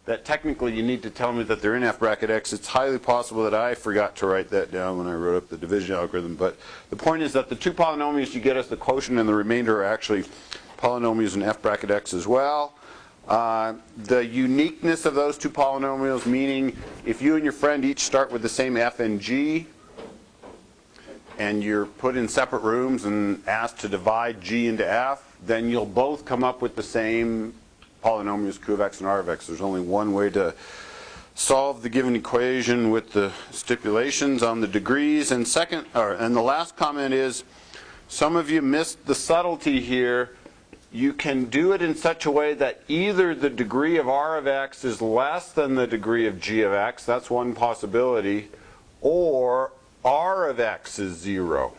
that technically you need to tell me that they're in f bracket x. It's highly possible that I forgot to write that down when I wrote up the division algorithm. But the point is that the two polynomials you get as the quotient and the remainder are actually polynomials in f bracket x as well. The uniqueness of those two polynomials, meaning if you and your friend each start with the same f and g, and you're put in separate rooms and asked to divide g into f, then you'll both come up with the same polynomials q of x and r of x. There's only one way to solve the given equation with the stipulations on the degrees. And the last comment is, some of you missed the subtlety here. You can do it in such a way that either the degree of r of x is less than the degree of g of x, that's one possibility, or r of x is 0.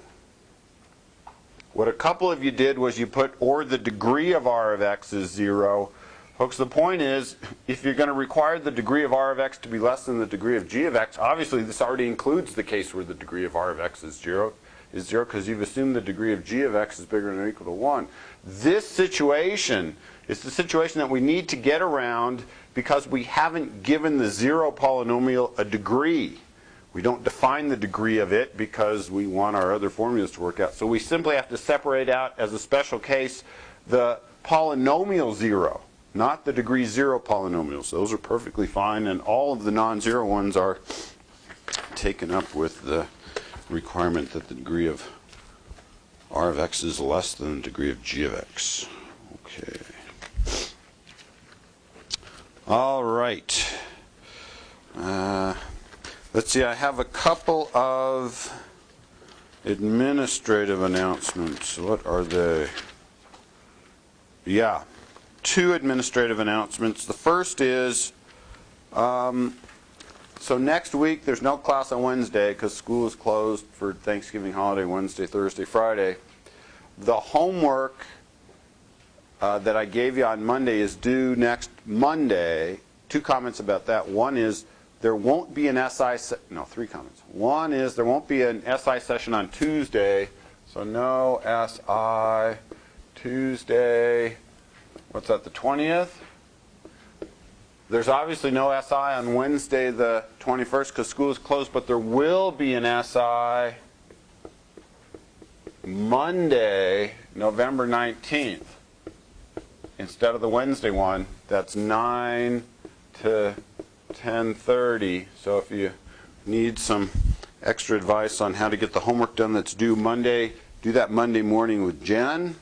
What a couple of you did was you put or the degree of r of x is 0. Folks, the point is, if you're going to require the degree of r of x to be less than the degree of g of x, obviously this already includes the case where the degree of r of x is 0, because you've assumed the degree of g of x is bigger than or equal to 1. This situation is the situation that we need to get around because we haven't given the 0 polynomial a degree. We don't define the degree of it because we want our other formulas to work out. So we simply have to separate out, as a special case, the polynomial 0. Not the degree 0 polynomials. Those are perfectly fine, and all of the non-zero ones are taken up with the requirement that the degree of r of x is less than the degree of g of x. Okay. All right. Let's see, I have a couple of administrative announcements. What are they? Yeah. 2 administrative announcements. The first is, so next week there's no class on Wednesday because school is closed for Thanksgiving holiday, Wednesday, Thursday, Friday. The homework that I gave you on Monday is due next Monday. 2 comments about that. One is there won't be an no, 3 comments. One is there won't be an SI session on Tuesday, so no SI Tuesday. What's that, the 20th? There's obviously no SI on Wednesday the 21st because school is closed, but there will be an SI Monday, November 19th, instead of the Wednesday one. That's 9 to 10:30. So if you need some extra advice on how to get the homework done that's due Monday, do that Monday morning with Jen.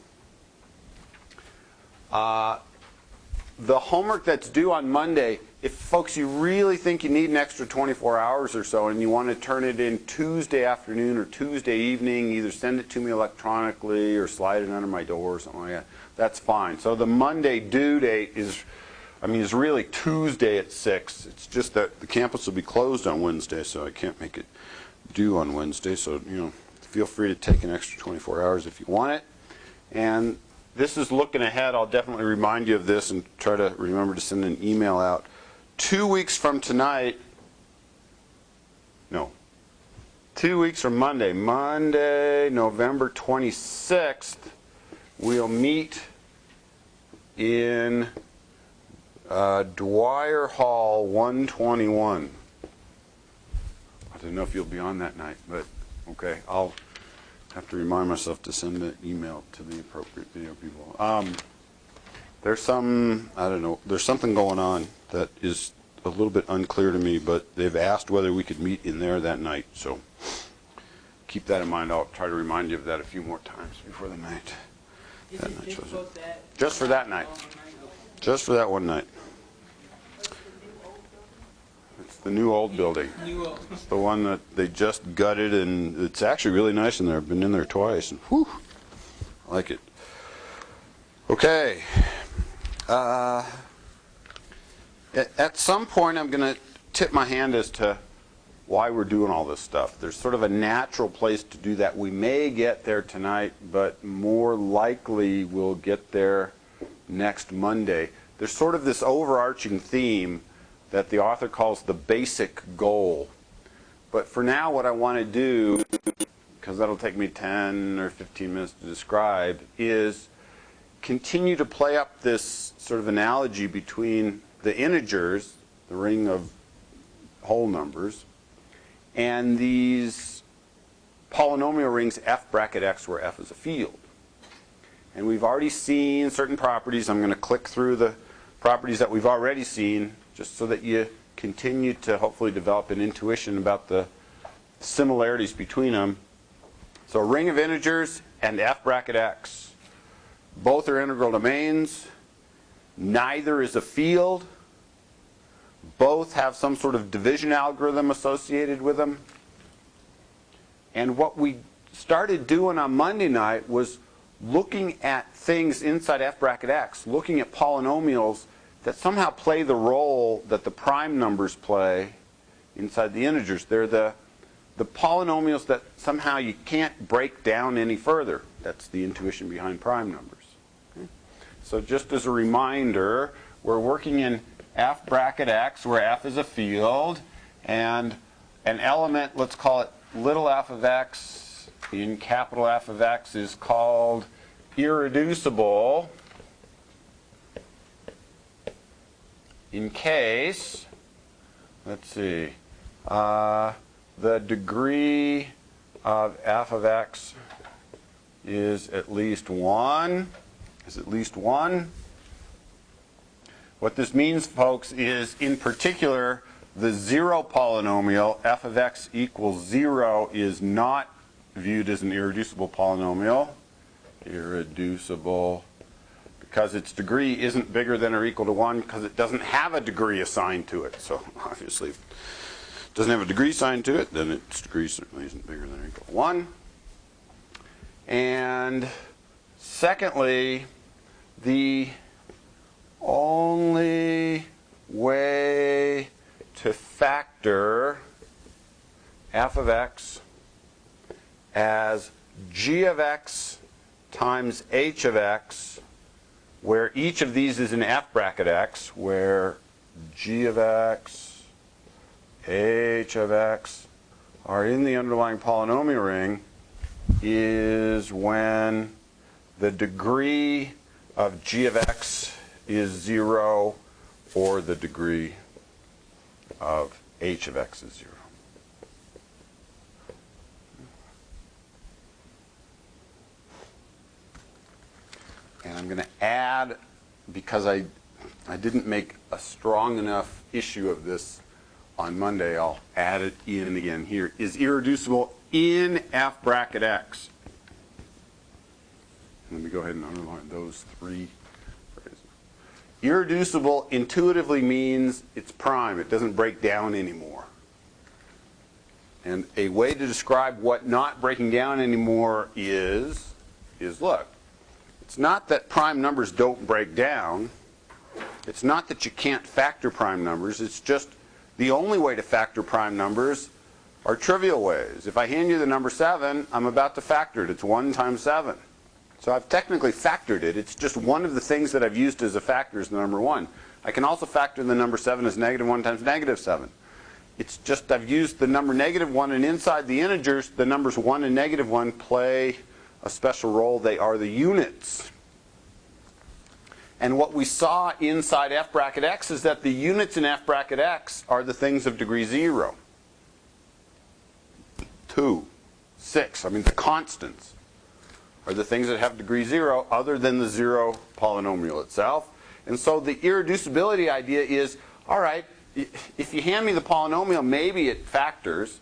The homework that's due on Monday, if folks you really think you need an extra 24 hours or so and you want to turn it in Tuesday afternoon or Tuesday evening, either send it to me electronically or slide it under my door or something like that, that's fine. So the Monday due date is really Tuesday at 6. It's just that the campus will be closed on Wednesday, so I can't make it due on Wednesday. So, feel free to take an extra 24 hours if you want it. And this is looking ahead. I'll definitely remind you of this and try to remember to send an email out. 2 weeks from tonight, 2 weeks from Monday, November 26th, we'll meet in Dwyer Hall 121. I don't know if you'll be on that night, but okay, I'll have to remind myself to send an email to the appropriate video people. There's something going on that is a little bit unclear to me, but they've asked whether we could meet in there that night, so keep that in mind. I'll try to remind you of that a few more times before the night. Just for that night. Just for that one night. It's the new old building. It's the one that they just gutted, and it's actually really nice in there. I've been in there twice, and whew, I like it. Okay. At some point, I'm going to tip my hand as to why we're doing all this stuff. There's sort of a natural place to do that. We may get there tonight, but more likely we'll get there next Monday. There's sort of this overarching theme that the author calls the basic goal. But for now, what I want to do, because that'll take me 10 or 15 minutes to describe, is continue to play up this sort of analogy between the integers, the ring of whole numbers, and these polynomial rings f bracket x, where f is a field. And we've already seen certain properties. I'm going to click through the properties that we've already seen just so that you continue to hopefully develop an intuition about the similarities between them. So a ring of integers and f bracket x. Both are integral domains. Neither is a field. Both have some sort of division algorithm associated with them. And what we started doing on Monday night was looking at things inside f bracket x, looking at polynomials that somehow play the role that the prime numbers play inside the integers. They're the polynomials that somehow you can't break down any further. That's the intuition behind prime numbers. Okay? So just as a reminder, we're working in f bracket x, where f is a field, and an element, let's call it little f of x in capital F of x, is called irreducible in case, let's see, the degree of f of x is at least 1. What this means, folks, is in particular the zero polynomial f of x equals 0 is not viewed as an irreducible polynomial. Irreducible because its degree isn't bigger than or equal to 1 because it doesn't have a degree assigned to it. So obviously if it doesn't have a degree assigned to it, then its degree certainly isn't bigger than or equal to 1. And secondly, the only way to factor f of x as g of x times h of x, where each of these is in f bracket x, where g of x, h of x are in the underlying polynomial ring, is when the degree of g of x is 0 or the degree of h of x is 0. And I'm going to add, because I didn't make a strong enough issue of this on Monday, I'll add it in again here, is irreducible in f bracket x. Let me go ahead and underline those three phrases. Irreducible intuitively means it's prime. It doesn't break down anymore. And a way to describe what not breaking down anymore is look, it's not that prime numbers don't break down. It's not that you can't factor prime numbers. It's just the only way to factor prime numbers are trivial ways. If I hand you the number 7, I'm about to factor it. It's 1 times 7. So I've technically factored it. It's just one of the things that I've used as a factor is the number 1. I can also factor the number 7 as negative 1 times negative 7. It's just I've used the number negative 1, and inside the integers, the numbers 1 and negative 1 play a special role. They are the units. And what we saw inside f bracket x is that the units in f bracket x are the things of degree 0. 2, 6, I mean the constants are the things that have degree 0 other than the 0 polynomial itself. And so the irreducibility idea is, all right, if you hand me the polynomial, maybe it factors.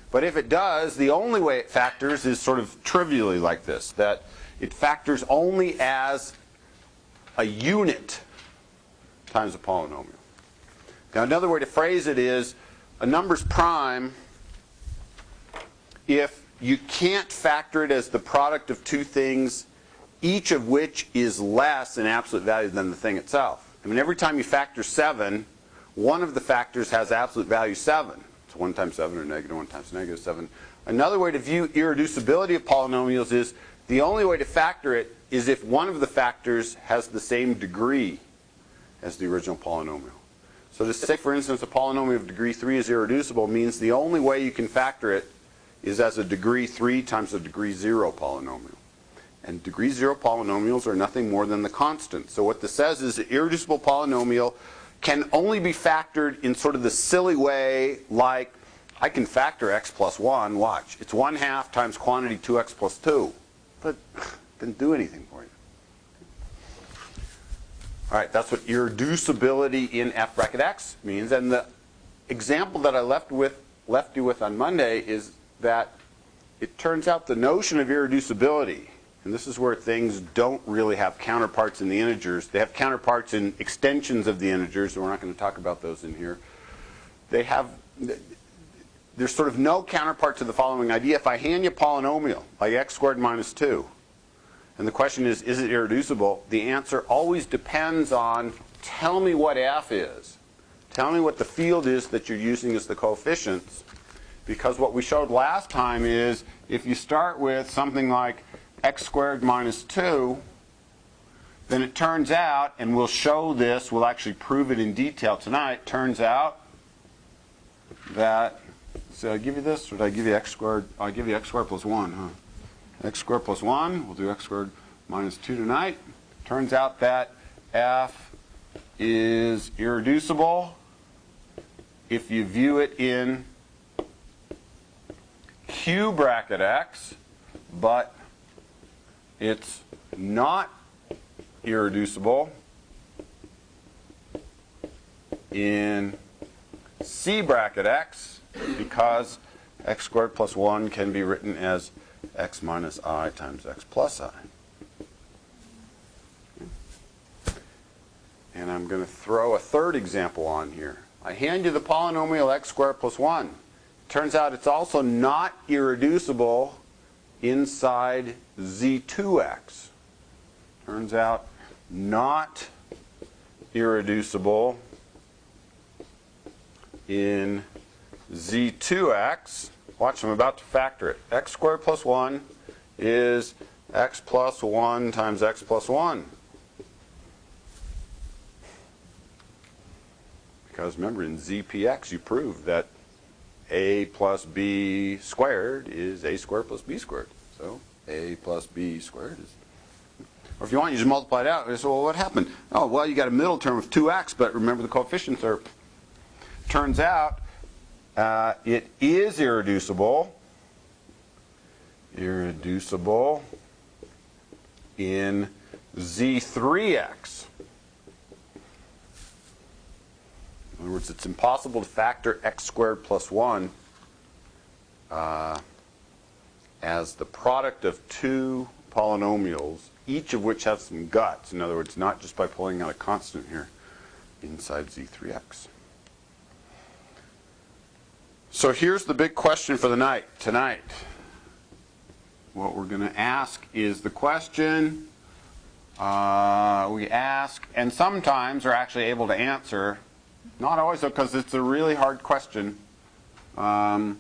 But if it does, the only way it factors is sort of trivially like this, that it factors only as a unit times a polynomial. Now another way to phrase it is, a number's prime if you can't factor it as the product of two things, each of which is less in absolute value than the thing itself. I mean, every time you factor 7, one of the factors has absolute value 7. It's 1 times 7 or negative 1 times negative 7. Another way to view irreducibility of polynomials is the only way to factor it is if one of the factors has the same degree as the original polynomial. So to say, for instance, a polynomial of degree 3 is irreducible means the only way you can factor it is as a degree 3 times a degree 0 polynomial. And degree 0 polynomials are nothing more than the constant. So what this says is an irreducible polynomial can only be factored in sort of the silly way, like I can factor x plus 1, watch. It's 1/2 times quantity 2x plus 2. But it didn't do anything for you. All right, that's what irreducibility in f bracket x means. And the example that I left you with on Monday is that it turns out the notion of irreducibility, and this is where things don't really have counterparts in the integers. They have counterparts in extensions of the integers, and we're not going to talk about those in here. There's sort of no counterpart to the following idea. If I hand you a polynomial, like x squared minus 2, and the question is it irreducible? The answer always depends on, tell me what f is. Tell me what the field is that you're using as the coefficients. Because what we showed last time is, if you start with something like x squared minus 2, then it turns out, and we'll show this, we'll actually prove it in detail tonight, turns out that, so I give you this, or did I give you x squared? I give you x squared plus 1, huh? X squared plus 1, we'll do x squared minus 2 tonight. Turns out that f is irreducible if you view it in q bracket x, but it's not irreducible in c bracket x, because x squared plus 1 can be written as x minus I times x plus I. And I'm going to throw a third example on here. I hand you the polynomial x squared plus 1. Turns out it's also not irreducible inside z2x. Turns out not irreducible in z2x. Watch, I'm about to factor it. X squared plus 1 is x plus 1 times x plus 1. Because remember, in ZPX you proved that a plus b squared is a squared plus b squared. So a plus b squared is, or if you want, you just multiply it out. And say, well, what happened? Oh, well, you got a middle term of 2x, but remember the coefficients are, turns out it is irreducible in z3x. In other words, it's impossible to factor x squared plus 1 as the product of two polynomials, each of which has some guts. In other words, not just by pulling out a constant here inside z3x. So here's the big question for the night tonight. What we're going to ask is the question we ask, and sometimes are actually able to answer. Not always, though, because it's a really hard question. Given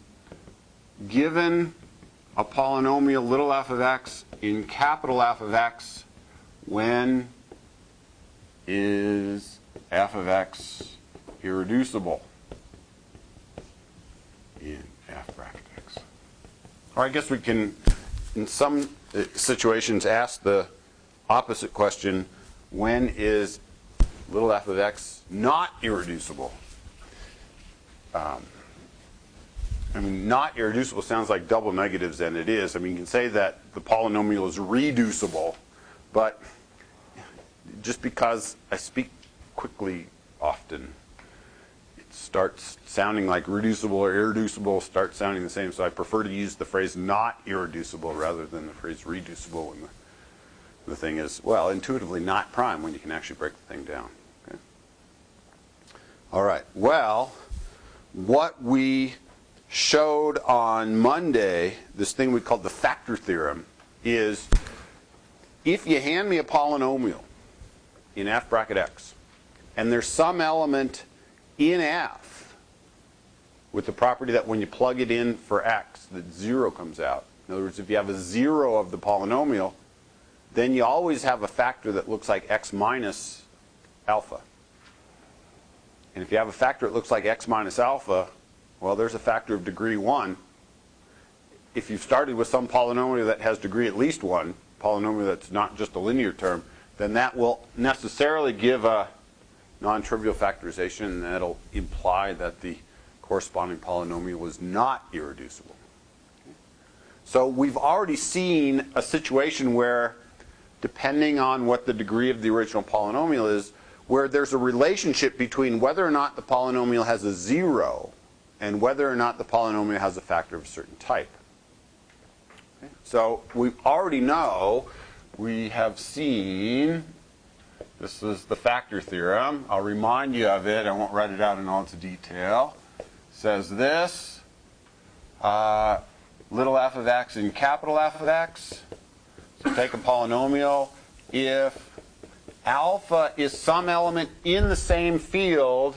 a polynomial little f of x in capital F of x, when is f of x irreducible in f bracket x? Or I guess we can, in some situations, ask the opposite question: when is little f of x not irreducible? I mean, not irreducible sounds like double negatives, and it is. I mean, you can say that the polynomial is reducible, but just because I speak quickly often, it starts sounding like reducible or irreducible starts sounding the same, so I prefer to use the phrase not irreducible rather than the phrase reducible when the thing is, well, intuitively not prime when you can actually break the thing down. Okay? All right. Well, what we showed on Monday, this thing we called the factor theorem, is if you hand me a polynomial in f bracket x, and there's some element in f with the property that when you plug it in for x, that 0 comes out. In other words, if you have a 0 of the polynomial, then you always have a factor that looks like x minus alpha. And if you have a factor that looks like x minus alpha, well, there's a factor of degree 1. If you've started with some polynomial that has degree at least 1, polynomial that's not just a linear term, then that will necessarily give a non-trivial factorization, and that'll imply that the corresponding polynomial is not irreducible. So we've already seen a situation where, depending on what the degree of the original polynomial is, where there's a relationship between whether or not the polynomial has a zero and whether or not the polynomial has a factor of a certain type. Okay. So we already know, we have seen, this is the factor theorem. I'll remind you of it. I won't write it out in all its detail. It says this, little f of x and capital F of x. So take a polynomial. If alpha is some element in the same field,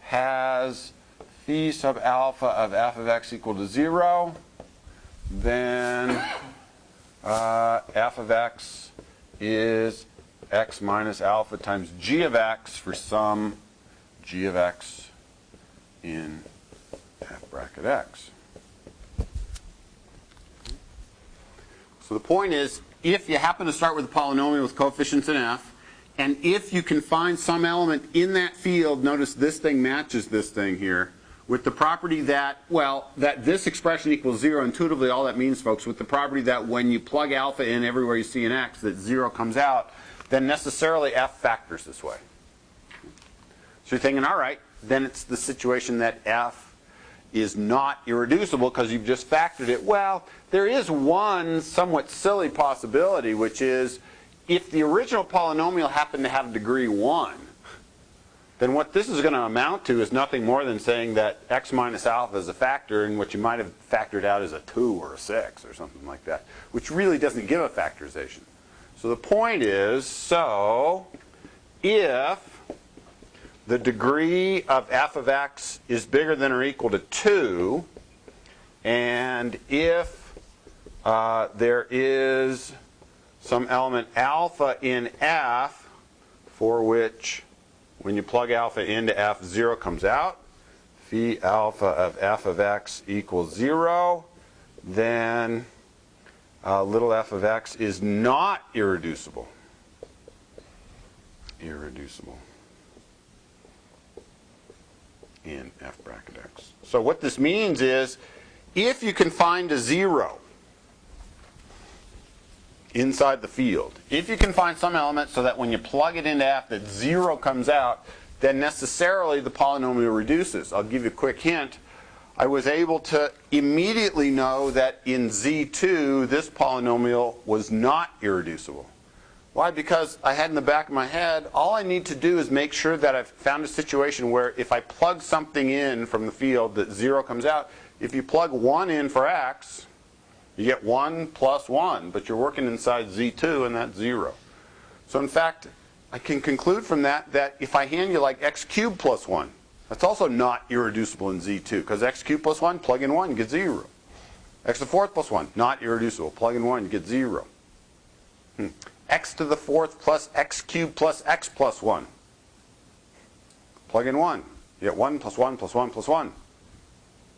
has phi sub alpha of f of x equal to 0, then f of x is x minus alpha times g of x for some g of x in f bracket x. So the point is, if you happen to start with a polynomial with coefficients in f, and if you can find some element in that field, notice this thing matches this thing here, with the property that, well, that this expression equals 0, intuitively all that means, folks, with the property that when you plug alpha in everywhere you see an x, that 0 comes out, then necessarily f factors this way. So you're thinking, all right, then it's the situation that f is not irreducible because you've just factored it. Well, there is one somewhat silly possibility, which is if the original polynomial happened to have degree 1, then what this is going to amount to is nothing more than saying that x minus alpha is a factor, and what you might have factored out is a 2 or a 6 or something like that, which really doesn't give a factorization. So the point is, so if the degree of f of x is bigger than or equal to 2, and if there is some element alpha in f for which when you plug alpha into f, 0 comes out, phi alpha of f of x equals 0, then little f of x is not irreducible. Irreducible in f bracket x. So what this means is, if you can find a 0 inside the field, if you can find some element so that when you plug it into f that 0 comes out, then necessarily the polynomial reduces. I'll give you a quick hint. I was able to immediately know that in Z2 this polynomial was not irreducible. Why? Because I had in the back of my head, all I need to do is make sure that I've found a situation where if I plug something in from the field that 0 comes out, if you plug 1 in for x, you get 1 plus 1, but you're working inside Z2 and that's 0. So in fact, I can conclude from that that if I hand you like x cubed plus 1, that's also not irreducible in Z2, because x cubed plus 1, plug in 1, you get 0. X to the 4th plus 1, not irreducible. Plug in 1, you get 0. X to the 4th plus x cubed plus x plus 1. Plug in 1. You get 1 plus 1 plus 1 plus 1,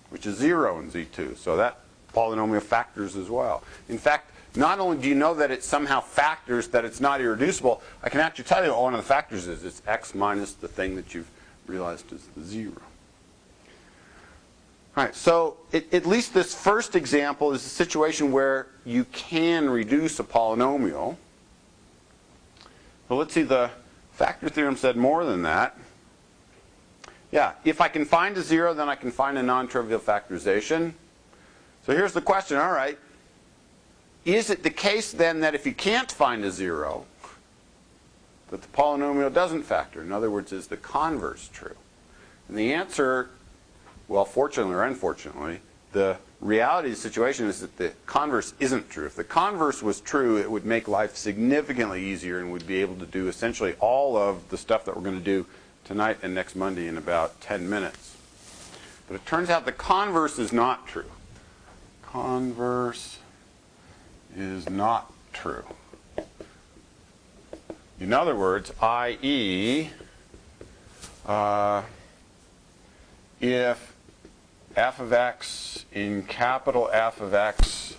which is 0 in Z2. So that polynomial factors as well. In fact, not only do you know that it somehow factors that it's not irreducible, I can actually tell you what one of the factors is. It's x minus the thing that you've realized is the 0. All right, so at least this first example is a situation where you can reduce a polynomial. Well, let's see, the factor theorem said more than that. Yeah, if I can find a 0, then I can find a non-trivial factorization. So here's the question, all right. Is it the case then that if you can't find a 0, that the polynomial doesn't factor? In other words, is the converse true? And the answer, well, fortunately or unfortunately, the reality of the situation is that the converse isn't true. If the converse was true, it would make life significantly easier and we'd be able to do essentially all of the stuff that we're going to do tonight and next Monday in about 10 minutes. But it turns out the converse is not true. Converse is not true. In other words, i.e., if f of x in capital F of x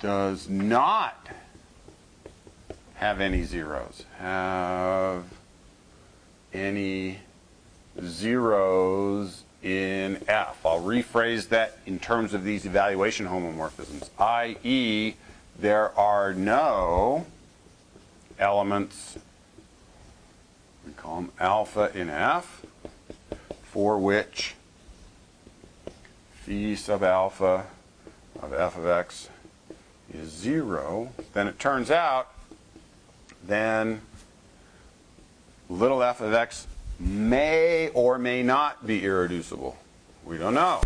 does not have any zeros, have any zeros in F. I'll rephrase that in terms of these evaluation homomorphisms, i.e., there are no elements, we call them alpha in F, for which phi sub alpha of f of x is 0, then it turns out then little f of x may or may not be irreducible. We don't know.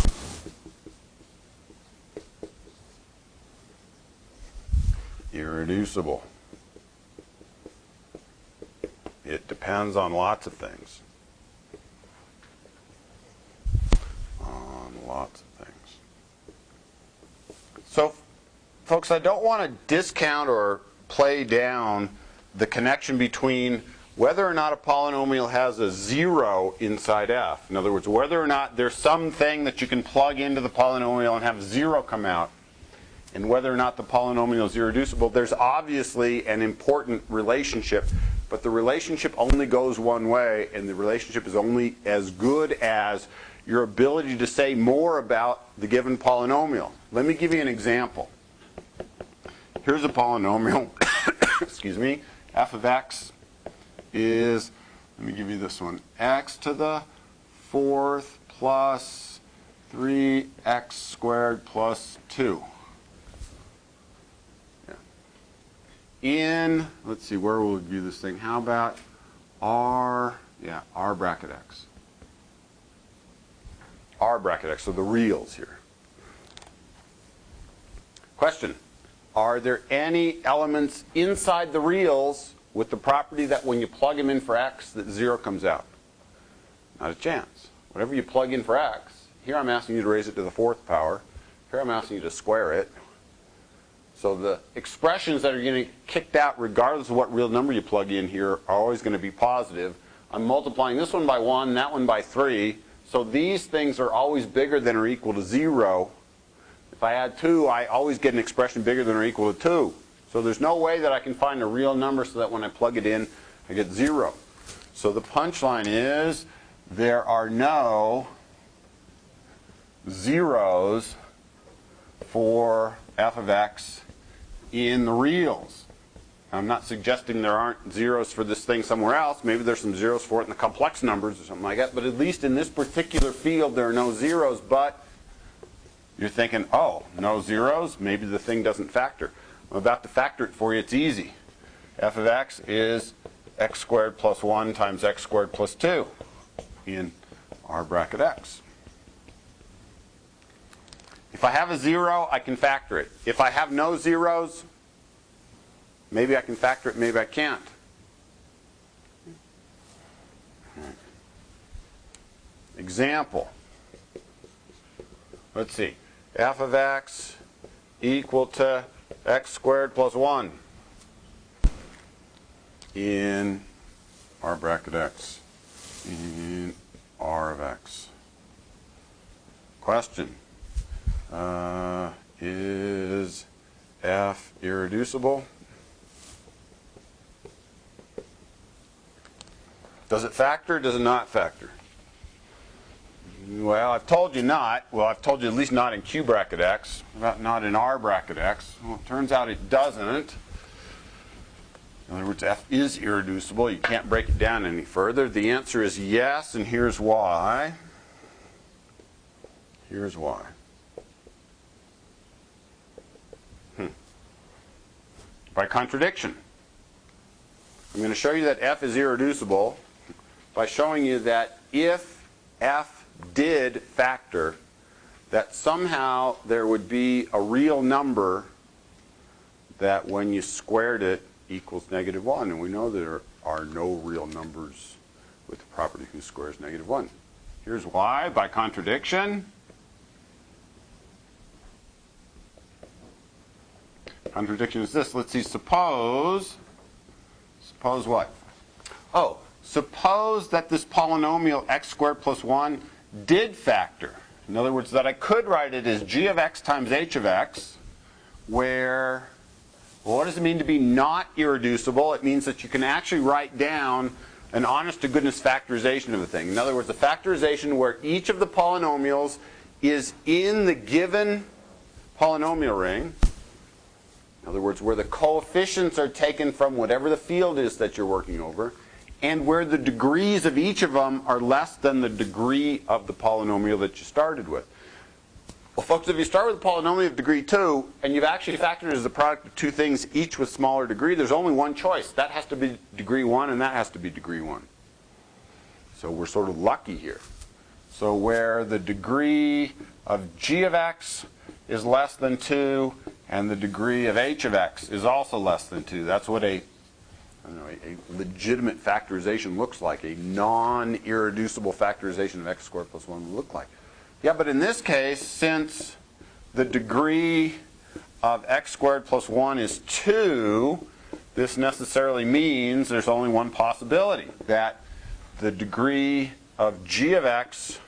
Irreducible. It depends on lots of things. On lots of things. So, folks, I don't want to discount or play down the connection between whether or not a polynomial has a 0 inside f. In other words, whether or not there's something that you can plug into the polynomial and have 0 come out, and whether or not the polynomial is irreducible. There's obviously an important relationship, but the relationship only goes one way, and the relationship is only as good as your ability to say more about the given polynomial. Let me give you an example. Here's a polynomial, excuse me, f of x is, let me give you this one, x to the 4th plus 3x squared plus 2. In, let's see, where will we view this thing? How about r bracket x. R bracket x, so the reals here. Question, are there any elements inside the reals with the property that when you plug them in for x, that 0 comes out? Not a chance. Whatever you plug in for x, here I'm asking you to raise it to the 4th power. Here I'm asking you to square it. So the expressions that are going to get kicked out regardless of what real number you plug in here are always going to be positive. I'm multiplying this one by 1, that one by 3. So these things are always bigger than or equal to 0. If I add 2, I always get an expression bigger than or equal to 2. So there's no way that I can find a real number so that when I plug it in, I get 0. So the punchline is there are no zeros for f of x in the reals. I'm not suggesting there aren't zeros for this thing somewhere else. Maybe there's some zeros for it in the complex numbers or something like that. But at least in this particular field, there are no zeros. But you're thinking, oh, no zeros? Maybe the thing doesn't factor. I'm about to factor it for you. It's easy. F of x is x squared plus 1 times x squared plus 2 in r bracket x. If I have a 0, I can factor it. If I have no zeros, maybe I can factor it, maybe I can't. Example. Let's see. F of x equal to x squared plus 1 in r bracket x in r of x. Question. Is f irreducible? Does it factor or does it not factor? Well, I've told you not. Well, I've told you at least not in q bracket x, not in r bracket x. Well, it turns out it doesn't. In other words, f is irreducible. You can't break it down any further. The answer is yes, and here's why. Here's why. By contradiction. I'm going to show you that f is irreducible by showing you that if f did factor, that somehow there would be a real number that when you squared it equals -1. And we know there are no real numbers with the property whose square is -1. Here's why, by contradiction. Contradiction is this. Let's see, suppose what? Oh, suppose that this polynomial x squared plus 1 did factor. In other words, that I could write it as g of x times h of x, where, well, what does it mean to be not irreducible? It means that you can actually write down an honest-to-goodness factorization of a thing. In other words, a factorization where each of the polynomials is in the given polynomial ring. In other words, where the coefficients are taken from whatever the field is that you're working over, and where the degrees of each of them are less than the degree of the polynomial that you started with. Well, folks, if you start with a polynomial of degree 2, and you've actually factored it as the product of two things, each with smaller degree, there's only one choice. That has to be degree 1, and that has to be degree 1. So we're sort of lucky here. So where the degree of g of x is less than 2, and the degree of h of x is also less than 2. That's what a legitimate factorization looks like. A non-irreducible factorization of x squared plus 1 would look like. Yeah, but in this case, since the degree of x squared plus 1 is 2, this necessarily means there's only one possibility, that the degree of g of x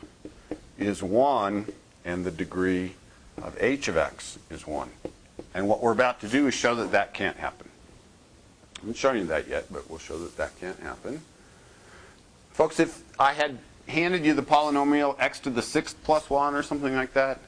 is 1 and the degree of h of x is 1. And what we're about to do is show that that can't happen. I haven't shown you that yet, but we'll show that that can't happen. Folks, if I had handed you the polynomial x to the 6th plus 1 or something like that,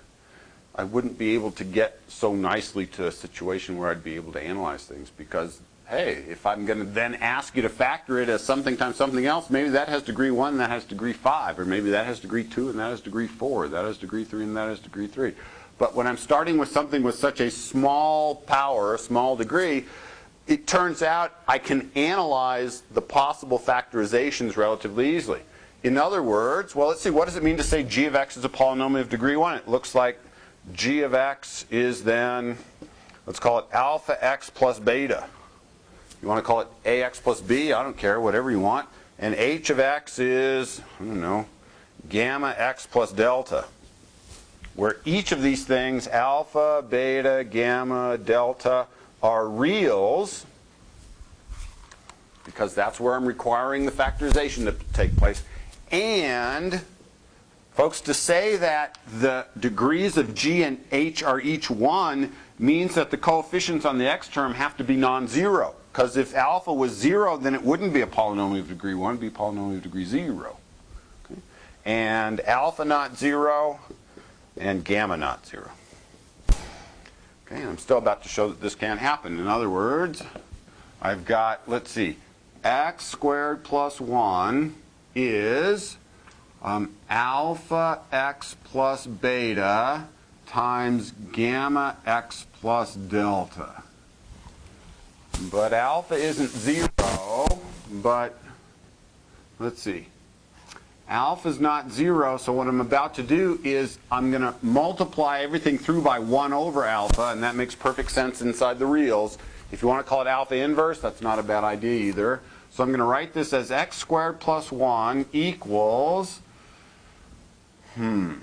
I wouldn't be able to get so nicely to a situation where I'd be able to analyze things, because, hey, if I'm going to then ask you to factor it as something times something else, maybe that has degree 1 and that has degree 5, or maybe that has degree 2 and that has degree 4, that has degree 3 and that has degree 3. But when I'm starting with something with such a small power, a small degree, it turns out I can analyze the possible factorizations relatively easily. In other words, well, let's see, what does it mean to say g of x is a polynomial of degree 1? It looks like g of x is then, let's call it alpha x plus beta. You want to call it ax plus b? I don't care, whatever you want. And h of x is, I don't know, gamma x plus delta, where each of these things, alpha, beta, gamma, delta, are reals, because that's where I'm requiring the factorization to take place. And, folks, to say that the degrees of g and h are each 1 means that the coefficients on the x term have to be non-zero. Because if alpha was 0, then it wouldn't be a polynomial of degree 1, it would be a polynomial of degree 0. Okay? And alpha not 0, and gamma not 0. Okay, and I'm still about to show that this can't happen. In other words, I've got, let's see, x squared plus 1 is alpha x plus beta times gamma x plus delta. But alpha isn't 0, but let's see. Alpha is not 0, so what I'm about to do is I'm going to multiply everything through by 1 over alpha, and that makes perfect sense inside the reals. If you want to call it alpha inverse, that's not a bad idea either. So I'm going to write this as x squared plus 1 equals, oh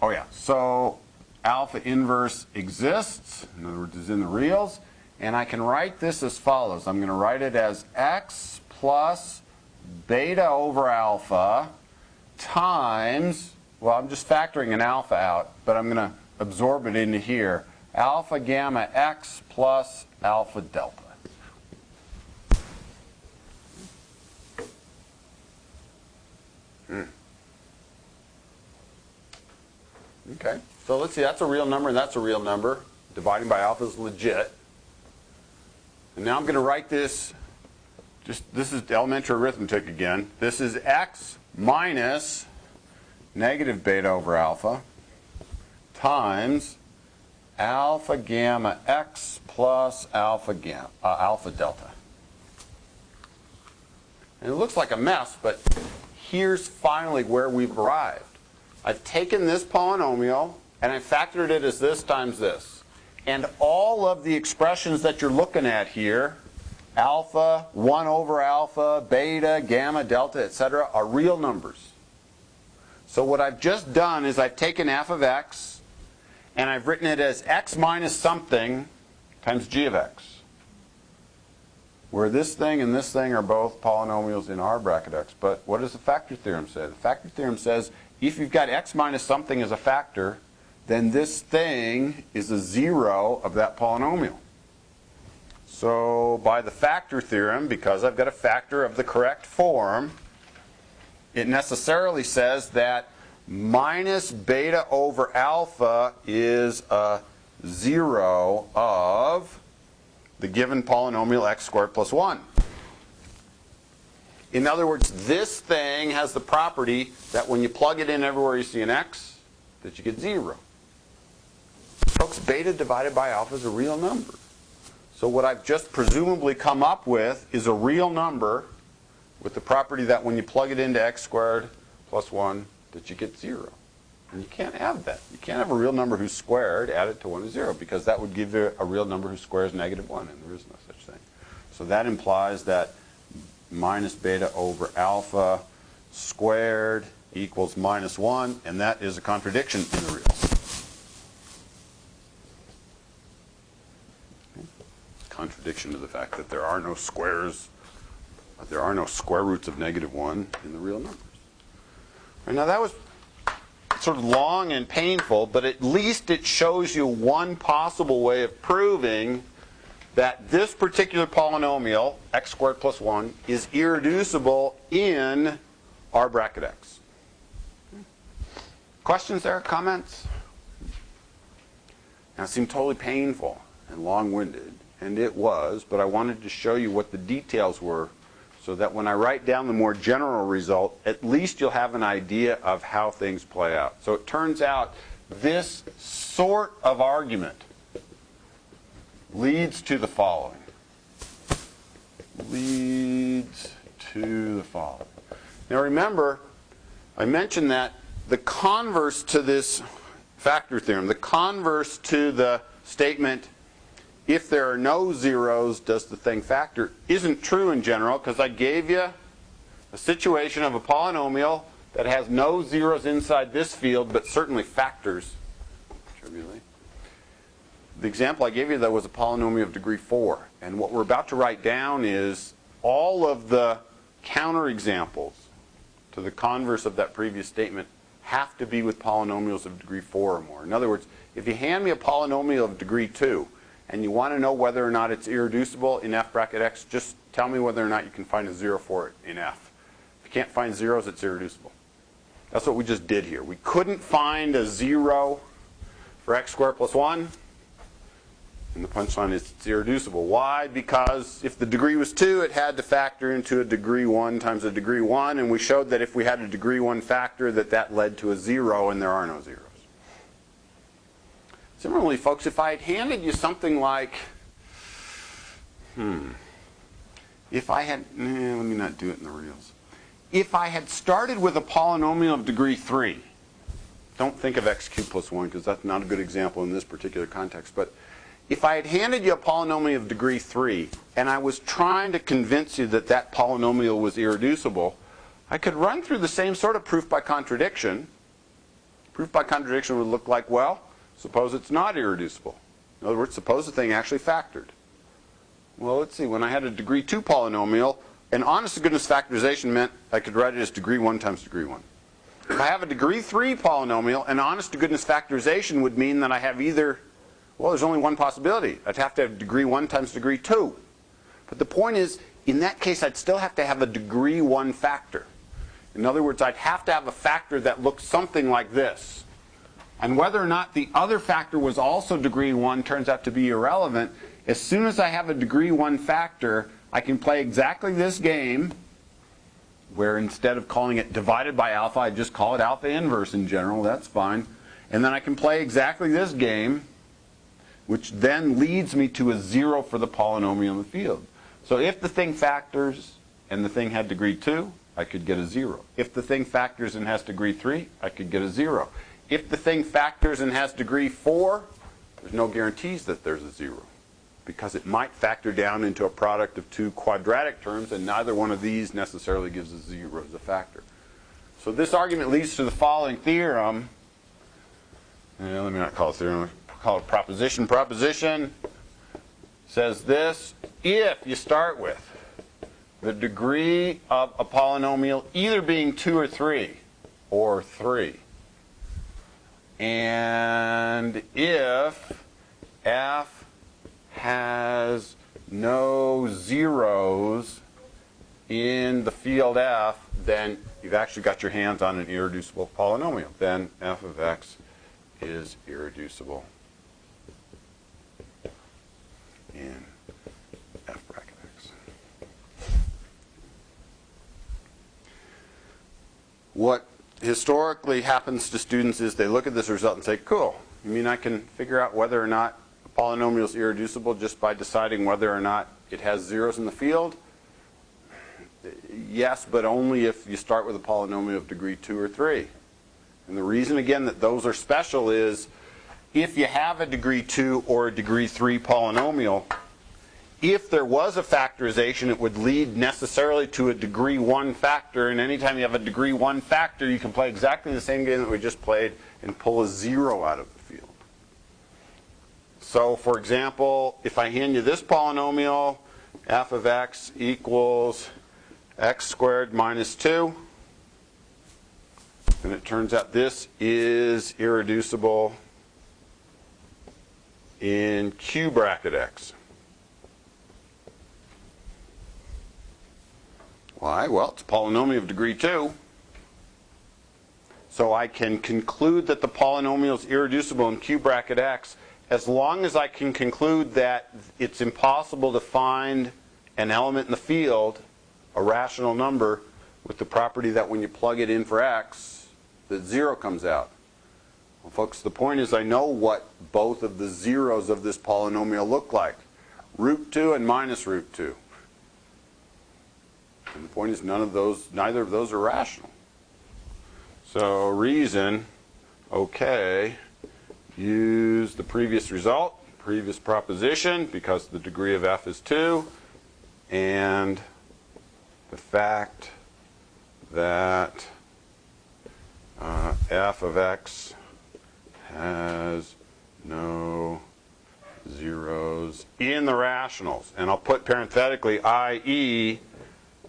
yeah, so alpha inverse exists, in other words, is in the reals, and I can write this as follows. I'm going to write it as x plus beta over alpha times, well, I'm just factoring an alpha out, but I'm going to absorb it into here, alpha gamma x plus alpha delta. Okay, so let's see, that's a real number and that's a real number. Dividing by alpha is legit. And now I'm going to write this, this is elementary arithmetic again. This is x minus negative beta over alpha times alpha gamma x plus alpha delta. And it looks like a mess, but here's finally where we've arrived. I've taken this polynomial and I've factored it as this times this. And all of the expressions that you're looking at here, alpha, 1 over alpha, beta, gamma, delta, etc., are real numbers. So what I've just done is I've taken f of x and I've written it as x minus something times g of x, where this thing and this thing are both polynomials in R bracket x. But what does the factor theorem say? The factor theorem says if you've got x minus something as a factor, then this thing is a 0 of that polynomial. So by the factor theorem, because I've got a factor of the correct form, it necessarily says that minus beta over alpha is a 0 of the given polynomial x squared plus 1. In other words, this thing has the property that when you plug it in everywhere you see an x, that you get 0. Folks, beta divided by alpha is a real number. So what I've just presumably come up with is a real number with the property that when you plug it into x squared plus 1, that you get 0. And you can't have that. You can't have a real number whose squared added to 1 is 0, because that would give you a real number whose square is negative 1, and there is no such thing. So that implies that minus beta over alpha squared equals minus 1, and that is a contradiction in the reals. Contradiction to the fact that there are no squares, there are no square roots of negative 1 in the real numbers. Right, now that was sort of long and painful, but at least it shows you one possible way of proving that this particular polynomial, x squared plus 1, is irreducible in R bracket x. Questions there? Comments? Now it seemed totally painful and long-winded, and it was, but I wanted to show you what the details were so that when I write down the more general result, at least you'll have an idea of how things play out. So it turns out this sort of argument leads to the following. Leads to the following. Now remember, I mentioned that the converse to this factor theorem, the converse to the statement, if there are no zeros, does the thing factor, isn't true in general, because I gave you a situation of a polynomial that has no zeros inside this field, but certainly factors trivially. The example I gave you, though, was a polynomial of degree 4. And what we're about to write down is all of the counterexamples to the converse of that previous statement have to be with polynomials of degree 4 or more. In other words, if you hand me a polynomial of degree 2, and you want to know whether or not it's irreducible in f bracket x, just tell me whether or not you can find a 0 for it in f. If you can't find zeros, it's irreducible. That's what we just did here. We couldn't find a 0 for x squared plus 1, and the punchline is it's irreducible. Why? Because if the degree was 2, it had to factor into a degree 1 times a degree 1, and we showed that if we had a degree 1 factor, that led to a 0, and there are no zeros. Similarly, folks, if I had handed you something like, if I had, let me not do it in the reals. If I had started with a polynomial of degree 3, don't think of x cubed plus 1 because that's not a good example in this particular context, but if I had handed you a polynomial of degree 3 and I was trying to convince you that that polynomial was irreducible, I could run through the same sort of proof by contradiction. Proof by contradiction would look like, well, suppose it's not irreducible. In other words, suppose the thing actually factored. Well, let's see. When I had a degree 2 polynomial, an honest-to-goodness factorization meant I could write it as degree 1 times degree 1. If I have a degree 3 polynomial, an honest-to-goodness factorization would mean that I have either, well, there's only one possibility. I'd have to have degree 1 times degree 2. But the point is, in that case, I'd still have to have a degree 1 factor. In other words, I'd have to have a factor that looks something like this. And whether or not the other factor was also degree 1 turns out to be irrelevant. As soon as I have a degree 1 factor, I can play exactly this game, where instead of calling it divided by alpha, I just call it alpha inverse in general. That's fine. And then I can play exactly this game, which then leads me to a 0 for the polynomial in the field. So if the thing factors and the thing had degree 2, I could get a 0. If the thing factors and has degree 3, I could get a 0. If the thing factors and has degree 4, there's no guarantees that there's a 0, because it might factor down into a product of 2 quadratic terms, and neither one of these necessarily gives a 0 as a factor. So this argument leads to the following theorem. Let me not call it theorem, I'll call it proposition. Proposition says this: if you start with the degree of a polynomial either being 2 or 3, or 3, and if f has no zeros in the field f, then you've actually got your hands on an irreducible polynomial. Then f of x is irreducible in f bracket x. What historically happens to students is they look at this result and say, cool, you mean I can figure out whether or not a polynomial is irreducible just by deciding whether or not it has zeros in the field? Yes, but only if you start with a polynomial of degree 2 or 3. And the reason, again, that those are special is if you have a degree 2 or a degree 3 polynomial, if there was a factorization, it would lead necessarily to a degree 1 factor. And anytime you have a degree 1 factor, you can play exactly the same game that we just played and pull a 0 out of the field. So, for example, if I hand you this polynomial, f of x equals x squared minus 2, and it turns out this is irreducible in Q bracket x. Why? Well, it's a polynomial of degree 2. So I can conclude that the polynomial is irreducible in Q bracket x as long as I can conclude that it's impossible to find an element in the field, a rational number, with the property that when you plug it in for x, that 0 comes out. Well, folks, the point is I know what both of the zeros of this polynomial look like. Root 2 and minus root 2. And the point is neither of those are rational. So reason, okay, use the previous result, previous proposition, because the degree of f is 2, and the fact that f of x has no zeros in the rationals. And I'll put parenthetically, i.e.,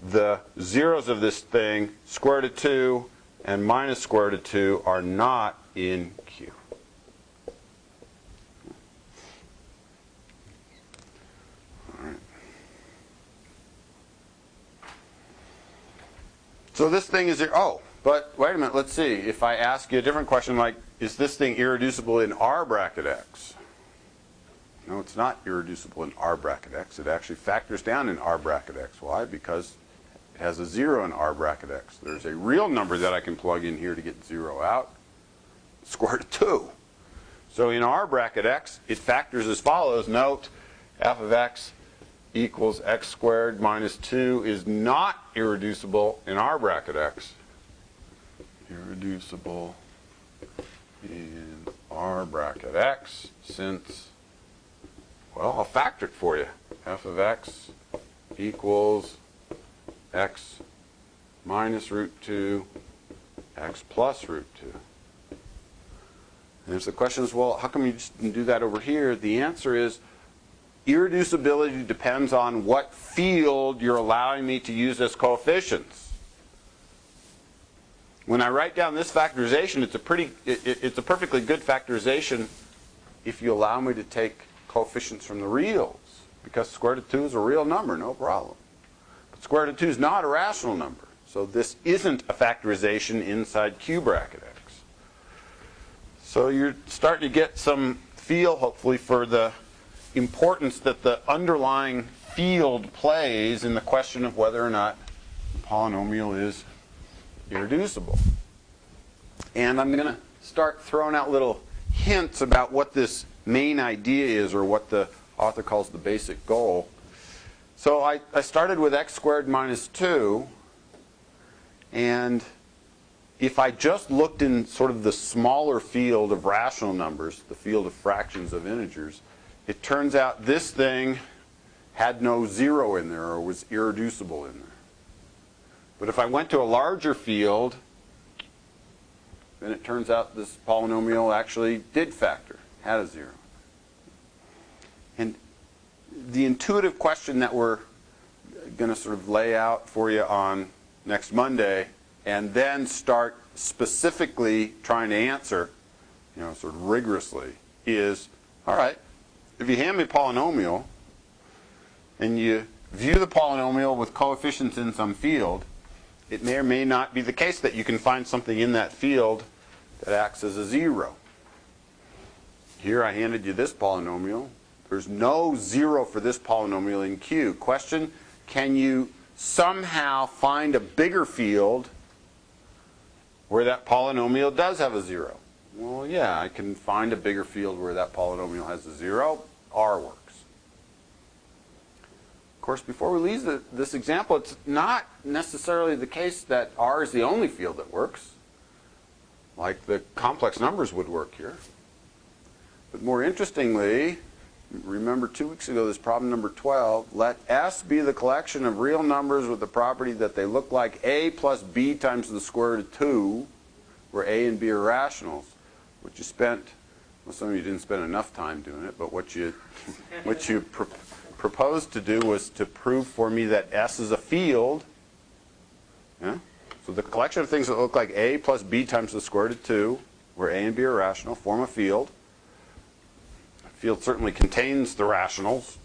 the zeros of this thing, square root of 2 and minus square root of 2, are not in Q. All right. So this thing is, oh, but wait a minute, let's see. If I ask you a different question like, is this thing irreducible in R bracket x? No, it's not irreducible in R bracket x. It actually factors down in R bracket x. Why? Because it has a 0 in R bracket x. There's a real number that I can plug in here to get 0 out. Square root of 2. So in R bracket x, it factors as follows. Note, f of x equals x squared minus 2 is not irreducible in R bracket x. Irreducible in R bracket x since, well, I'll factor it for you. F of x equals x minus root 2, x plus root 2. And if the question is, well, how come you just didn't do that over here? The answer is irreducibility depends on what field you're allowing me to use as coefficients. When I write down this factorization, it's a perfectly good factorization if you allow me to take coefficients from the reals, because square root of 2 is a real number, no problem. But square root of 2 is not a rational number, so this isn't a factorization inside Q bracket x. So you're starting to get some feel, hopefully, for the importance that the underlying field plays in the question of whether or not the polynomial is irreducible. And I'm going to start throwing out little hints about what this main idea is, or what the author calls the basic goal. So I started with x squared minus 2, and if I just looked in sort of the smaller field of rational numbers, the field of fractions of integers, it turns out this thing had no 0 in there, or was irreducible in there. But if I went to a larger field, then it turns out this polynomial actually did factor, had a 0. And the intuitive question that we're going to sort of lay out for you on next Monday, and then start specifically trying to answer, sort of rigorously, is, all right, if you hand me a polynomial, and you view the polynomial with coefficients in some field, it may or may not be the case that you can find something in that field that acts as a 0. Here I handed you this polynomial. There's no 0 for this polynomial in Q. Question, can you somehow find a bigger field where that polynomial does have a 0? Well, yeah, I can find a bigger field where that polynomial has a 0. R works. Of course, before we leave this example, it's not necessarily the case that R is the only field that works, like the complex numbers would work here. But more interestingly, remember 2 weeks ago, this problem number 12, let S be the collection of real numbers with the property that they look like A plus B times the square root of 2, where A and B are rationals. What you spent, well, some of you didn't spend enough time doing it, but what you proposed to do was to prove for me that S is a field. Yeah? So the collection of things that look like A plus B times the square root of 2, where A and B are rational, form a field. The field certainly contains the rationals,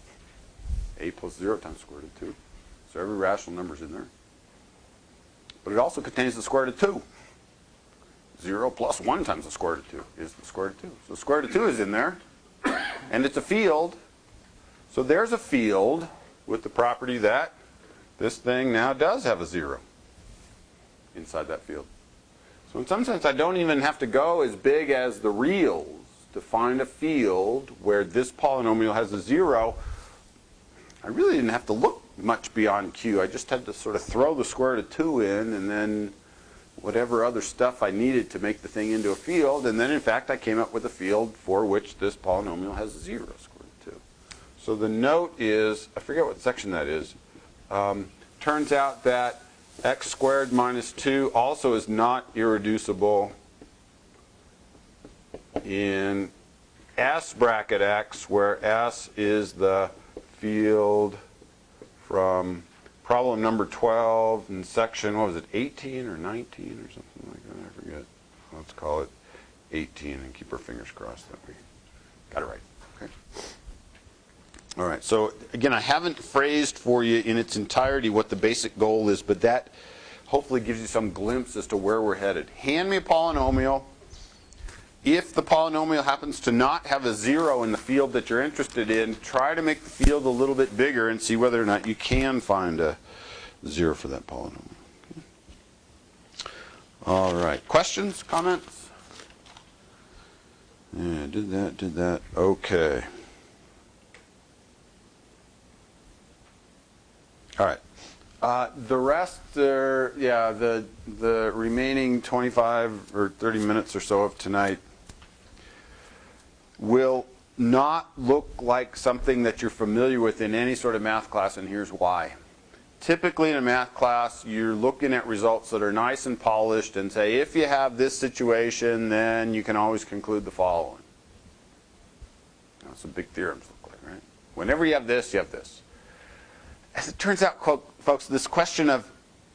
A plus 0 times the square root of 2. So every rational number is in there. But it also contains the square root of 2. 0 plus 1 times the square root of 2 is the square root of 2. So the square root of 2 is in there, and it's a field. So there's a field with the property that this thing now does have a 0 inside that field. So in some sense, I don't even have to go as big as the reals to find a field where this polynomial has a 0. I really didn't have to look much beyond Q. I just had to sort of throw the square root of 2 in, and then whatever other stuff I needed to make the thing into a field. And then, in fact, I came up with a field for which this polynomial has a 0 square root of 2. So the note is, I forget what section that is. Turns out that x squared minus 2 also is not irreducible in S bracket x, where S is the field from problem number 12 in section, what was it, 18 or 19 or something like that? I forget. Let's call it 18 and keep our fingers crossed that we got it right. Okay. All right, so again, I haven't phrased for you in its entirety what the basic goal is, but that hopefully gives you some glimpse as to where we're headed. Hand me a polynomial. If the polynomial happens to not have a 0 in the field that you're interested in, try to make the field a little bit bigger and see whether or not you can find a 0 for that polynomial. Okay. All right, questions, comments? Yeah, did that. Okay. All right. The rest are, yeah, the remaining 25 or 30 minutes or so of tonight will not look like something that you're familiar with in any sort of math class, and here's why. Typically in a math class, you're looking at results that are nice and polished and say, if you have this situation, then you can always conclude the following. That's what big theorems look like, right? Whenever you have this, you have this. As it turns out, folks, this question of,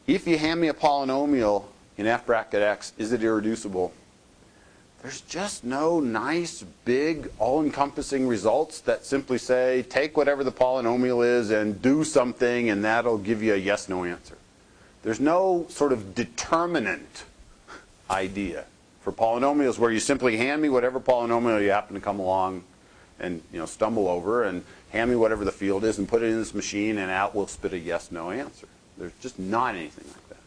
if you hand me a polynomial in f bracket x, is it irreducible? There's just no nice, big, all-encompassing results that simply say, take whatever the polynomial is and do something, and that'll give you a yes-no answer. There's no sort of determinant idea for polynomials where you simply hand me whatever polynomial you happen to come along and stumble over, and hand me whatever the field is and put it in this machine, and out will spit a yes-no answer. There's just not anything like that.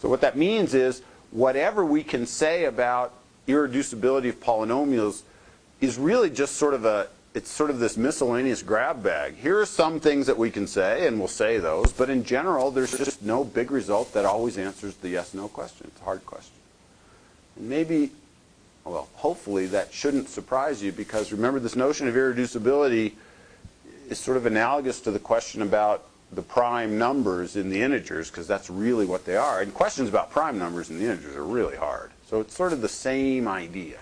So what that means is, whatever we can say about irreducibility of polynomials is really just sort of it's sort of this miscellaneous grab bag. Here are some things that we can say, and we'll say those, but in general, there's just no big result that always answers the yes-no question. It's a hard question. And maybe, well, hopefully that shouldn't surprise you, because remember, this notion of irreducibility is sort of analogous to the question about the prime numbers in the integers, because that's really what they are. And questions about prime numbers in the integers are really hard. So it's sort of the same idea.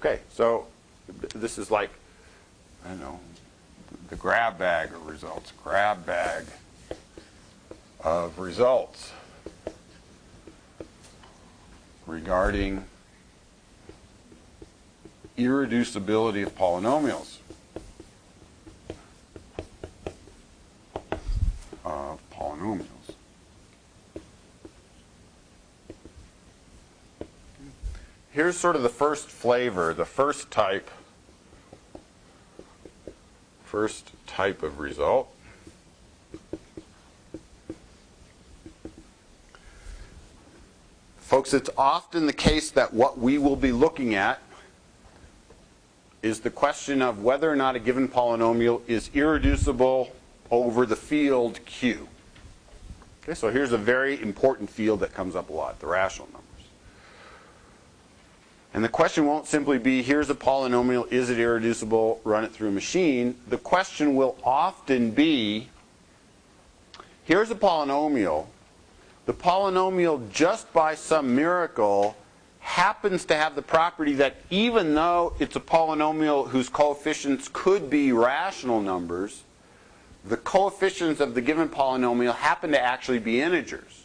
Okay, so this is like, I don't know, the grab bag of results. Grab bag of results regarding irreducibility of polynomials. here's sort of the first flavor, the first type of result. Folks, it's often the case that what we will be looking at is the question of whether or not a given polynomial is irreducible over the field Q. Okay, so here's a very important field that comes up a lot, the rational numbers. And the question won't simply be, here's a polynomial, is it irreducible, run it through a machine. The question will often be, here's a polynomial. The polynomial, just by some miracle, happens to have the property that even though it's a polynomial whose coefficients could be rational numbers, the coefficients of the given polynomial happen to actually be integers.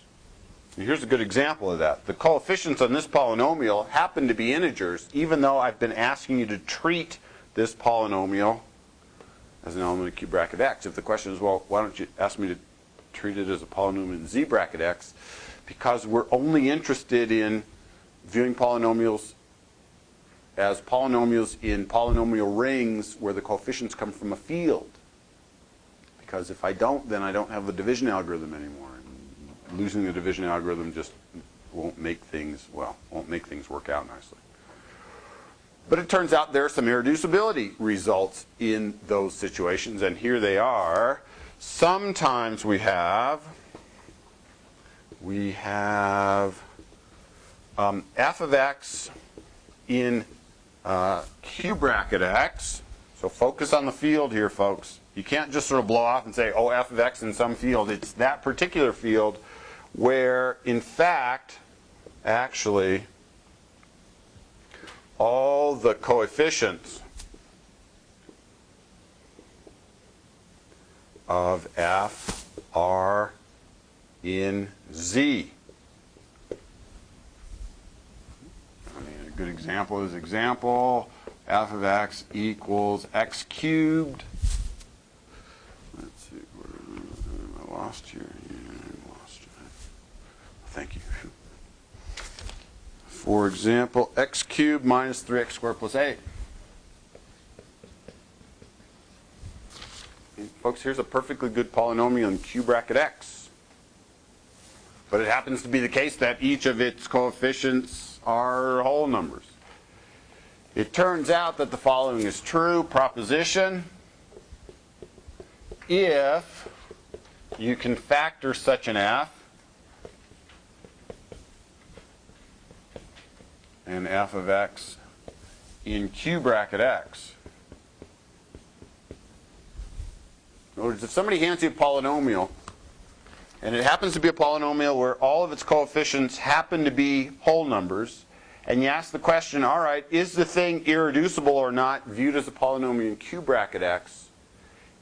And here's a good example of that. The coefficients on this polynomial happen to be integers, even though I've been asking you to treat this polynomial as an element of Q bracket x. If the question is, well, why don't you ask me to treat it as a polynomial in Z bracket x? Because we're only interested in viewing polynomials as polynomials in polynomial rings where the coefficients come from a field. Because if I don't, then I don't have the division algorithm anymore. And losing the division algorithm just won't make things work out nicely. But it turns out there are some irreducibility results in those situations, and here they are. Sometimes we have f of x in Q bracket x. So focus on the field here, folks. You can't just sort of blow off and say, oh, f of x in some field. It's that particular field where, in fact, actually, all the coefficients of f are in Z. A good example is f of x equals x cubed. Let's see, where am I lost here? Yeah, I'm lost. Thank you. For example, x cubed minus 3x squared plus 8. And folks, here's a perfectly good polynomial in Q bracket x. But it happens to be the case that each of its coefficients are whole numbers. It turns out that the following is true. Proposition: if you can factor such an f, and f of x in Q bracket x. In other words, if somebody hands you a polynomial, and it happens to be a polynomial where all of its coefficients happen to be whole numbers, and you ask the question, all right, is the thing irreducible or not viewed as a polynomial in Q bracket x?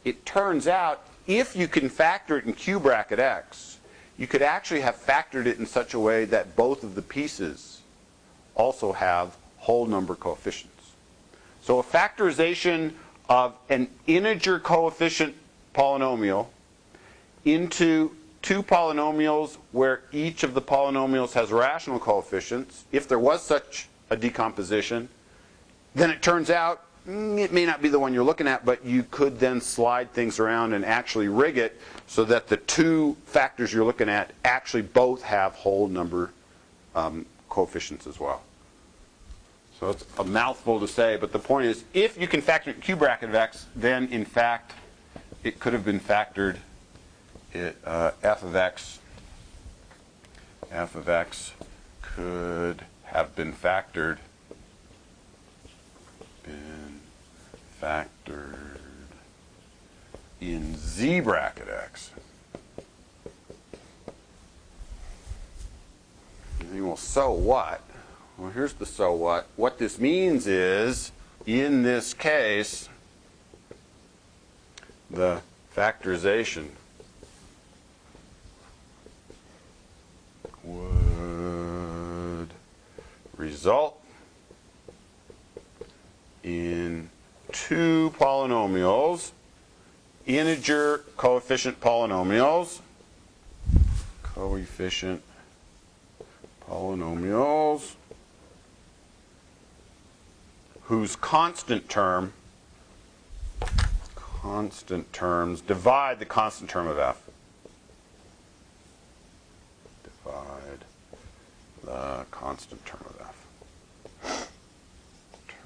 It turns out, if you can factor it in Q bracket x, you could actually have factored it in such a way that both of the pieces also have whole number coefficients. So a factorization of an integer coefficient polynomial into two polynomials where each of the polynomials has rational coefficients, if there was such a decomposition, then it turns out it may not be the one you're looking at, but you could then slide things around and actually rig it so that the two factors you're looking at actually both have whole number coefficients as well. So it's a mouthful to say, but the point is, if you can factor Q bracket of x, then in fact it could have been factored. F of x could have been factored in Z bracket x. You think, well, so what? Well, here's the so what. What this means is, in this case, the factorization would result in two polynomials, integer coefficient polynomials, whose constant terms divide the constant term of f. Divide the constant term of f.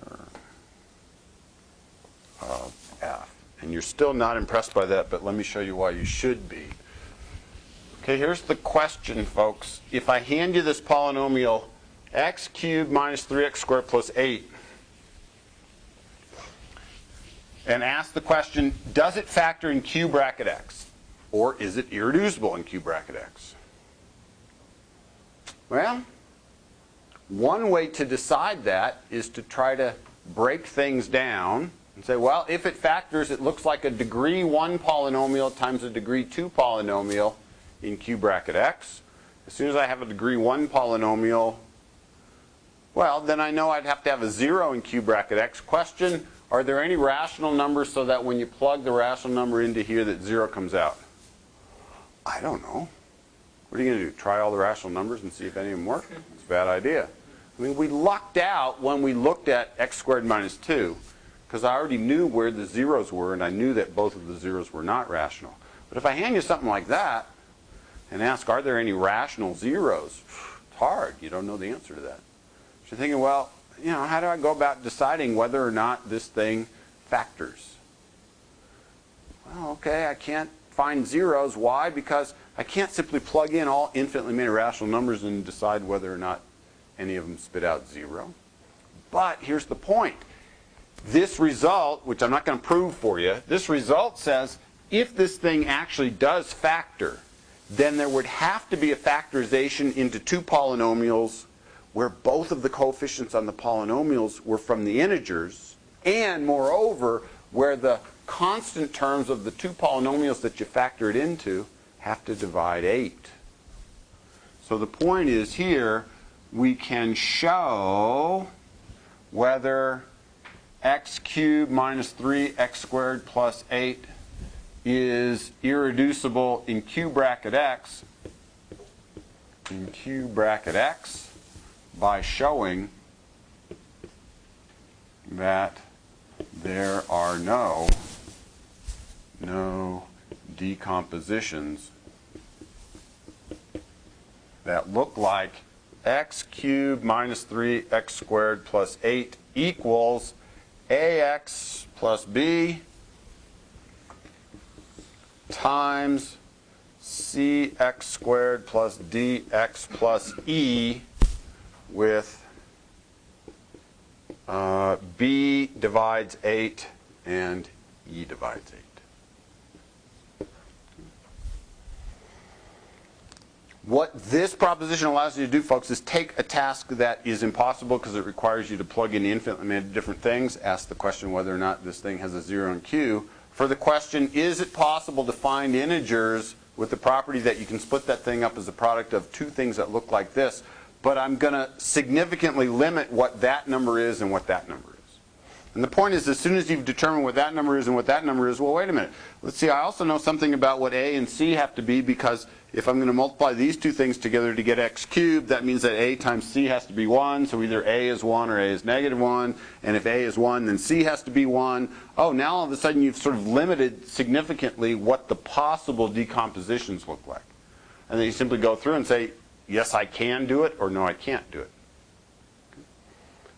Term of f. And you're still not impressed by that, but let me show you why you should be. Okay, here's the question, folks. If I hand you this polynomial x cubed minus 3x squared plus 8, and ask the question, does it factor in q bracket x? Or is it irreducible in q bracket x? Well, one way to decide that is to try to break things down and say, well, if it factors, it looks like a degree 1 polynomial times a degree 2 polynomial in q bracket x. As soon as I have a degree 1 polynomial, well, then I know I'd have to have a 0 in q bracket x. Question, are there any rational numbers so that when you plug the rational number into here that 0 comes out? I don't know. What are you going to do? Try all the rational numbers and see if any of them work? It's a bad idea. I mean, we lucked out when we looked at x squared minus 2 because I already knew where the zeros were and I knew that both of the zeros were not rational. But if I hand you something like that and ask, are there any rational zeros? It's hard. You don't know the answer to that. So you're thinking, well, you know, how do I go about deciding whether or not this thing factors? Well, okay, I can't find zeros. Why? Because I can't simply plug in all infinitely many rational numbers and decide whether or not any of them spit out 0. But here's the point. This result, which I'm not going to prove for you, this result says if this thing actually does factor, then there would have to be a factorization into two polynomials where both of the coefficients on the polynomials were from the integers, and moreover, where the constant terms of the two polynomials that you factor it into have to divide 8. So the point is here, we can show whether x cubed minus 3x squared plus 8 is irreducible in q bracket x, by showing that there are no decompositions that look like x cubed minus 3x squared plus 8 equals ax plus b times cx squared plus dx plus e with b divides 8 and e divides 8. What this proposition allows you to do, folks, is take a task that is impossible because it requires you to plug in infinitely many different things, ask the question whether or not this thing has a 0 in q. For the question, is it possible to find integers with the property that you can split that thing up as a product of two things that look like this, but I'm going to significantly limit what that number is and what that number is. And the point is, as soon as you've determined what that number is and what that number is, well, wait a minute. Let's see, I also know something about what a and c have to be, because if I'm going to multiply these two things together to get x cubed, that means that a times c has to be 1. So either a is 1 or a is negative 1. And if a is 1, then c has to be 1. Oh, now all of a sudden you've sort of limited significantly what the possible decompositions look like. And then you simply go through and say, yes, I can do it, or no, I can't do it.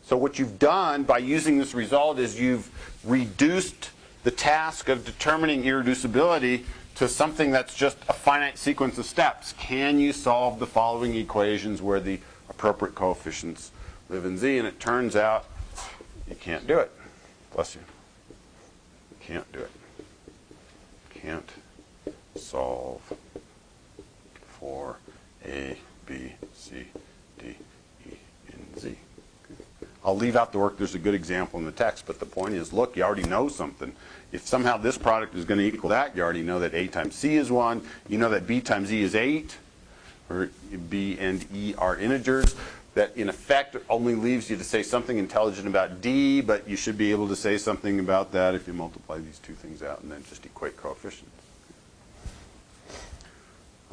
So what you've done by using this result is you've reduced the task of determining irreducibility to something that's just a finite sequence of steps. Can you solve the following equations where the appropriate coefficients live in z? And it turns out you can't do it. Bless you. You can't do it. Can't solve for a, b, c, d, e, and z. I'll leave out the work. There's a good example in the text, but the point is, look, you already know something. If somehow this product is going to equal that, you already know that a times c is 1. You know that b times e is 8, or b and e are integers. That, in effect, only leaves you to say something intelligent about d, but you should be able to say something about that if you multiply these two things out and then just equate coefficients.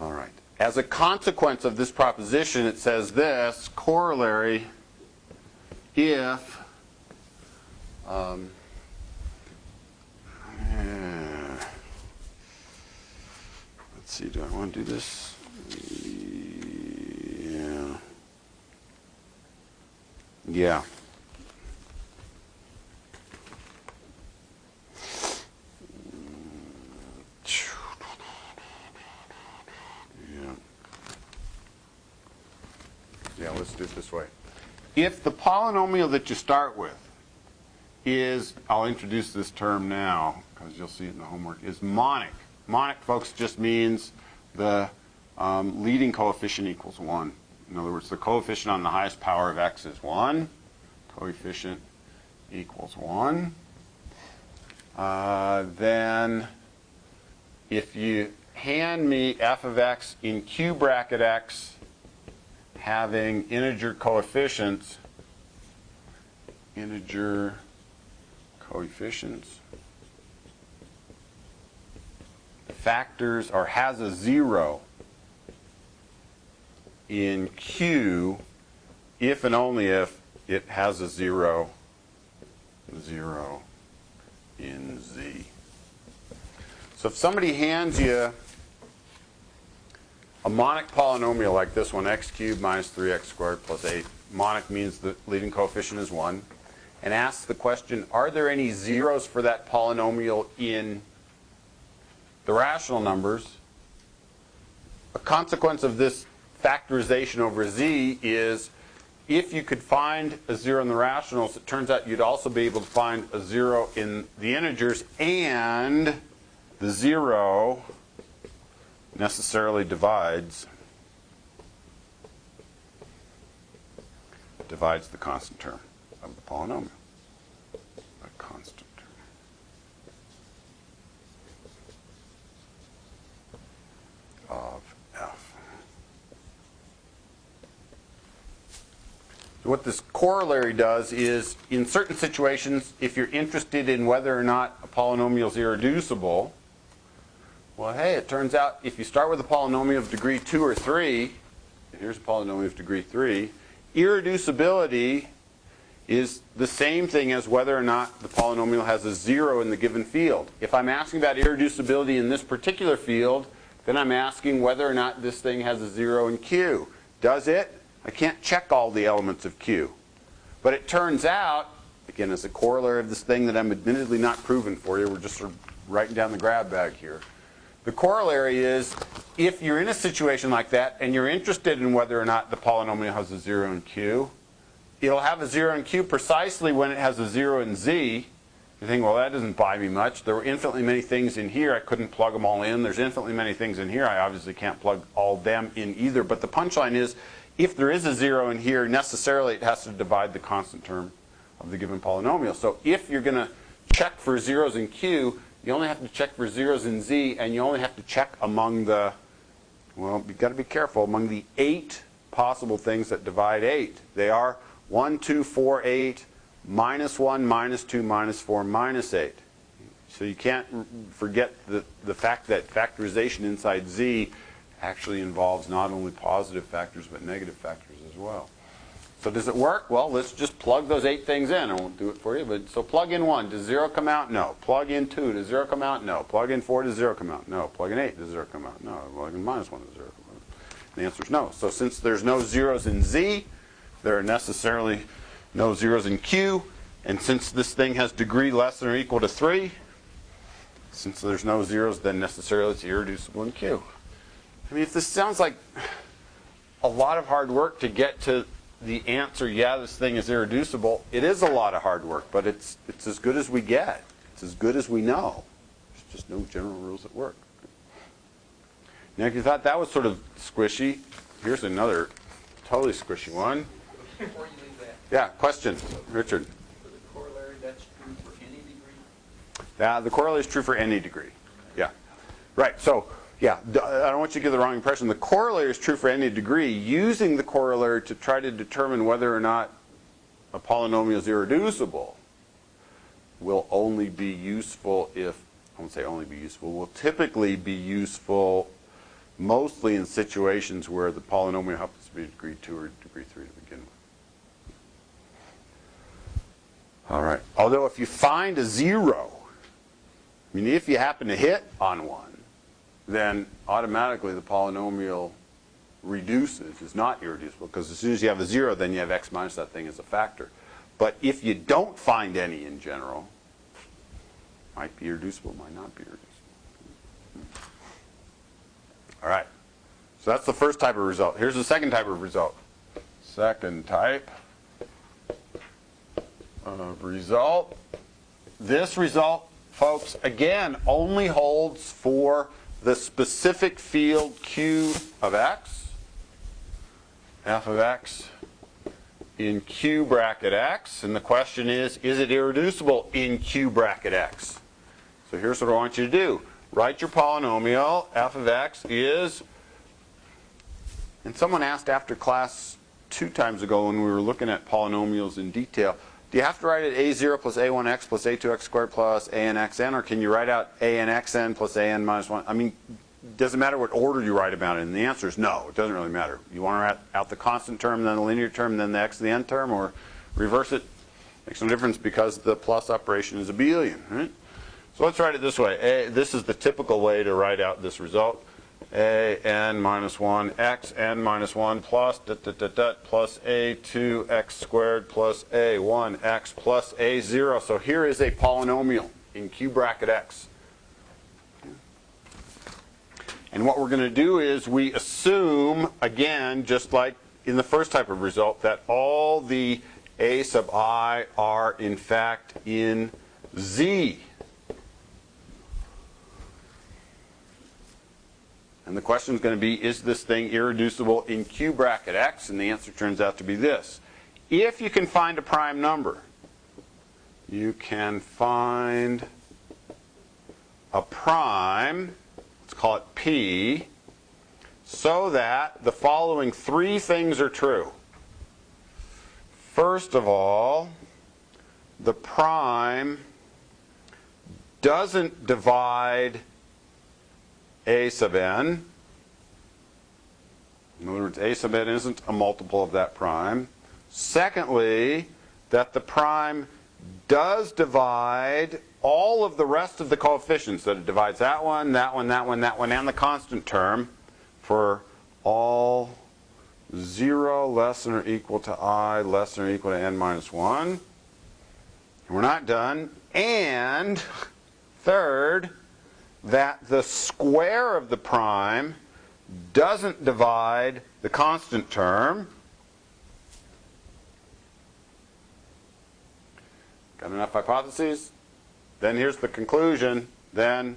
All right. As a consequence of this proposition, it says this, corollary, if Let's see, do I want to do this? Yeah. Yeah. Yeah, let's do it this way. If the polynomial that you start with is, I'll introduce this term now because you'll see it in the homework, is monic. Monic, folks, just means the leading coefficient equals 1. In other words, the coefficient on the highest power of x is 1. Coefficient equals 1. Then if you hand me f of x in q bracket x having integer coefficients, factors, or has a 0 in q if and only if it has a 0 in z. So if somebody hands you a monic polynomial like this one, x cubed minus 3x squared plus 8, monic means the leading coefficient is 1, and asks the question, are there any zeros for that polynomial in the rational numbers? A consequence of this factorization over z is if you could find a 0 in the rationals, it turns out you'd also be able to find a 0 in the integers, and the 0 necessarily divides the constant term of the polynomial. A constant term of f. So what this corollary does is, in certain situations, if you're interested in whether or not a polynomial is irreducible, well, hey, it turns out if you start with a polynomial of degree 2 or 3, and here's a polynomial of degree 3, irreducibility is the same thing as whether or not the polynomial has a 0 in the given field. If I'm asking about irreducibility in this particular field, then I'm asking whether or not this thing has a 0 in Q. Does it? I can't check all the elements of Q. But it turns out, again, as a corollary of this thing that I'm admittedly not proving for you, we're just sort of writing down the grab bag here. The corollary is, if you're in a situation like that and you're interested in whether or not the polynomial has a 0 in Q, it'll have a 0 in Q precisely when it has a 0 in Z. You think, well, that doesn't buy me much. There were infinitely many things in here. I couldn't plug them all in. There's infinitely many things in here. I obviously can't plug all of them in either. But the punchline is, if there is a 0 in here, necessarily it has to divide the constant term of the given polynomial. So if you're going to check for zeros in Q, you only have to check for zeros in Z, and you only have to check among the, well, you've got to be careful, among the 8 possible things that divide 8. They are 1, 2, 4, 8, minus 1, minus 2, minus 4, minus 8. So you can't forget the fact that factorization inside Z actually involves not only positive factors but negative factors as well. So does it work? Well, let's just plug those 8 things in. I won't do it for you, but so plug in 1. Does 0 come out? No. Plug in 2. Does 0 come out? No. Plug in 4. Does 0 come out? No. Plug in 8. Does 0 come out? No. Plug in minus 1. Does 0 come out? The answer is no. So since there's no zeros in Z, there are necessarily no zeros in Q. And since this thing has degree less than or equal to 3, since there's no zeros, then necessarily it's irreducible in Q. I mean, if this sounds like a lot of hard work to get to the answer, yeah, this thing is irreducible, it is a lot of hard work, but it's as good as we get. It's as good as we know. There's just no general rules at work. Now, if you thought that was sort of squishy, here's another totally squishy one. Before you leave that. Yeah, question, Richard. For the corollary, that's true for any degree? Yeah, the corollary is true for any degree. Yeah. Right, so, yeah, I don't want you to get the wrong impression. The corollary is true for any degree. Using the corollary to try to determine whether or not a polynomial is irreducible will only be useful if, I won't say only be useful, will typically be useful mostly in situations where the polynomial happens to be degree 2 or degree 3 to begin with. All right. Although if you find a 0, I mean, if you happen to hit on 1, then automatically the polynomial reduces, is not irreducible, because as soon as you have a 0, then you have x minus that thing as a factor. But if you don't find any in general, might be irreducible, might not be irreducible. All right. So that's the first type of result. Here's the second type of result. Second type of result. This result, folks, again, only holds for the specific field Q of x, f of x in Q bracket x. And the question is it irreducible in Q bracket x? So here's what I want you to do. Write your polynomial. F of x is, and someone asked after class 2 times ago when we were looking at polynomials in detail, do you have to write it a0 plus a1x plus a2x squared plus an xn, or can you write out an xn plus an minus 1? I mean, does it matter what order you write about it? And the answer is no, it doesn't really matter. You want to write out the constant term, then the linear term, then the x to the n term, or reverse it? Makes no difference because the plus operation is abelian, right? So let's write it this way. This is the typical way to write out this result. an minus 1 x n minus 1 plus plus a2x squared plus a1x plus a0. So here is a polynomial in Q bracket x. And what we're going to do is we assume, again, just like in the first type of result, that all the a sub I are in fact in Z. And the question is going to be, is this thing irreducible in Q bracket x? And the answer turns out to be this. If you can find a prime number, you can find a prime, let's call it P, so that the following 3 things are true. First of all, the prime doesn't divide a sub n. In other words, a sub n isn't a multiple of that prime. Secondly, that the prime does divide all of the rest of the coefficients. That it divides that one, that one, that one, that one, and the constant term for all 0 less than or equal to I less than or equal to n minus 1. And we're not done. And third, that the square of the prime doesn't divide the constant term. Got enough hypotheses? Then here's the conclusion. Then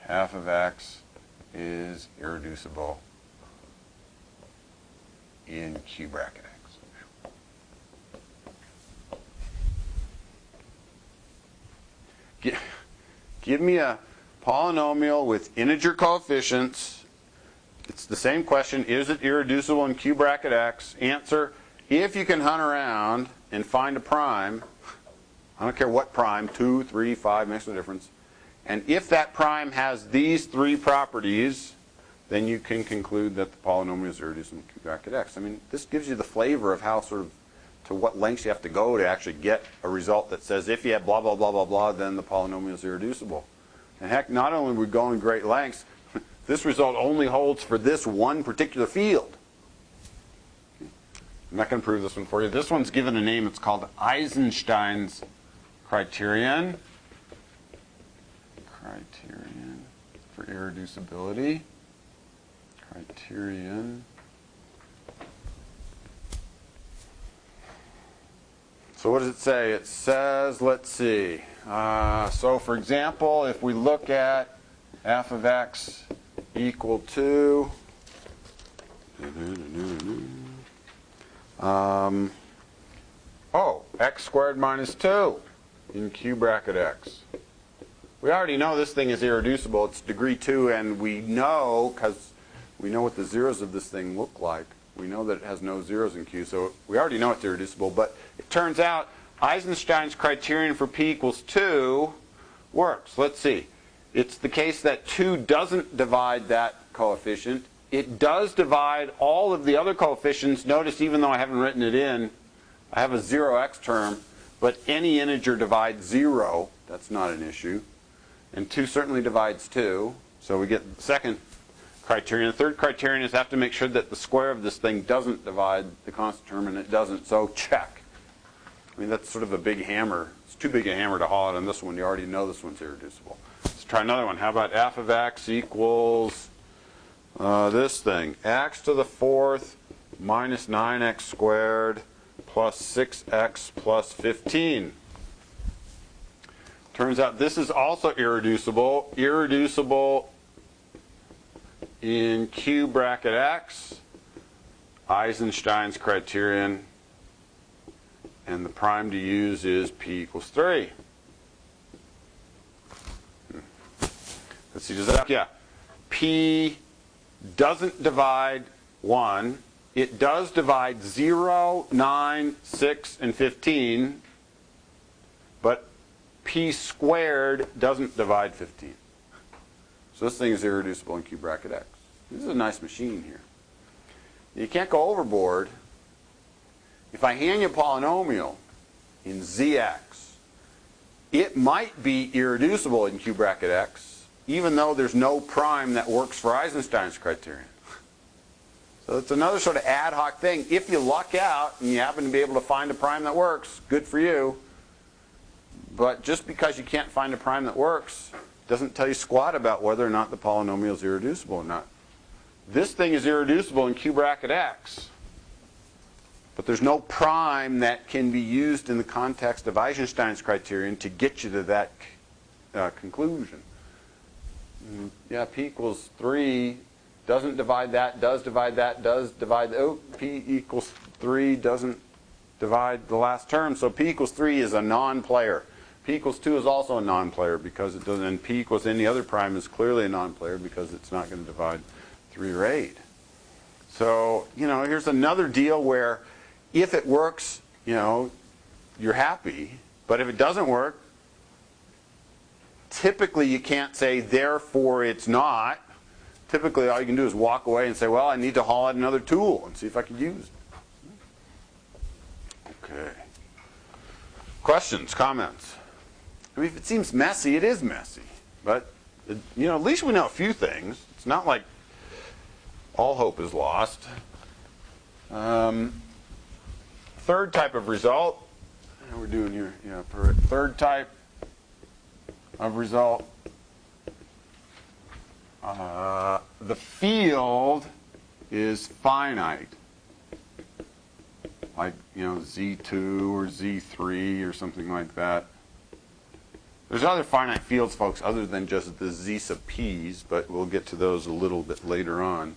half of x is irreducible in Q bracket x. Give me a polynomial with integer coefficients. It's the same question. Is it irreducible in Q bracket x? Answer, if you can hunt around and find a prime, I don't care what prime, 2, 3, 5, makes no difference. And if that prime has these 3 properties, then you can conclude that the polynomial is irreducible in Q bracket x. I mean, this gives you the flavor of how sort of to what lengths you have to go to actually get a result that says if you have blah, blah, blah, blah, blah, then the polynomial is irreducible. And heck, not only are we going great lengths, this result only holds for this one particular field. I'm not going to prove this one for you. This one's given a name. It's called Eisenstein's criterion. Criterion for irreducibility. Criterion. So what does it say? It says, let's see. So for example, if we look at f of x equal to x squared minus 2 in Q bracket x. We already know this thing is irreducible. It's degree 2, and we know, because we know what the zeros of this thing look like. We know that it has no zeros in Q, so we already know it's irreducible. But it turns out Eisenstein's criterion for p equals 2 works. Let's see. It's the case that 2 doesn't divide that coefficient, it does divide all of the other coefficients. Notice even though I haven't written it in, I have a 0x term, but any integer divides 0. That's not an issue. And 2 certainly divides 2. So we get the second criterion. The third criterion is I have to make sure that the square of this thing doesn't divide the constant term, and it doesn't. So check. I mean, that's sort of a big hammer. It's too big a hammer to haul it on this one. You already know this one's irreducible. Let's try another one. How about f of x equals this thing? X to the 4th minus 9x squared plus 6x plus 15. Turns out this is also irreducible. Irreducible in Q bracket x, Eisenstein's criterion, and the prime to use is p equals 3. Let's see, does that, yeah. P doesn't divide 1. It does divide 0, 9, 6, and 15, but p squared doesn't divide 15. So this thing is irreducible in Q bracket x. This is a nice machine here. You can't go overboard. If I hand you a polynomial in Zx, it might be irreducible in Q bracket x, even though there's no prime that works for Eisenstein's criterion. So it's another sort of ad hoc thing. If you luck out and you happen to be able to find a prime that works, good for you. But just because you can't find a prime that works doesn't tell you squat about whether or not the polynomial is irreducible or not. This thing is irreducible in Q bracket x, but there's no prime that can be used in the context of Eisenstein's criterion to get you to that conclusion. Yeah, p equals 3 doesn't divide that, does divide that, does divide, oh, p equals 3 doesn't divide the last term, so p equals 3 is a non-player. P equals 2 is also a non-player because it doesn't, and p equals any other prime is clearly a non-player because it's not going to divide 3 or 8. So, you know, here's another deal where if it works, you know, you're happy, but if it doesn't work, typically you can't say, therefore it's not. Typically all you can do is walk away and say, well, I need to haul out another tool and see if I can use it. Okay. Questions, comments? I mean, if it seems messy, it is messy. But, you know, at least we know a few things. It's not like all hope is lost. Third type of result. How we're doing here? Yeah, third type of result. The field is finite. Like, you know, Z2 or Z3 or something like that. There's other finite fields, folks, other than just the Z sub p's, but we'll get to those a little bit later on.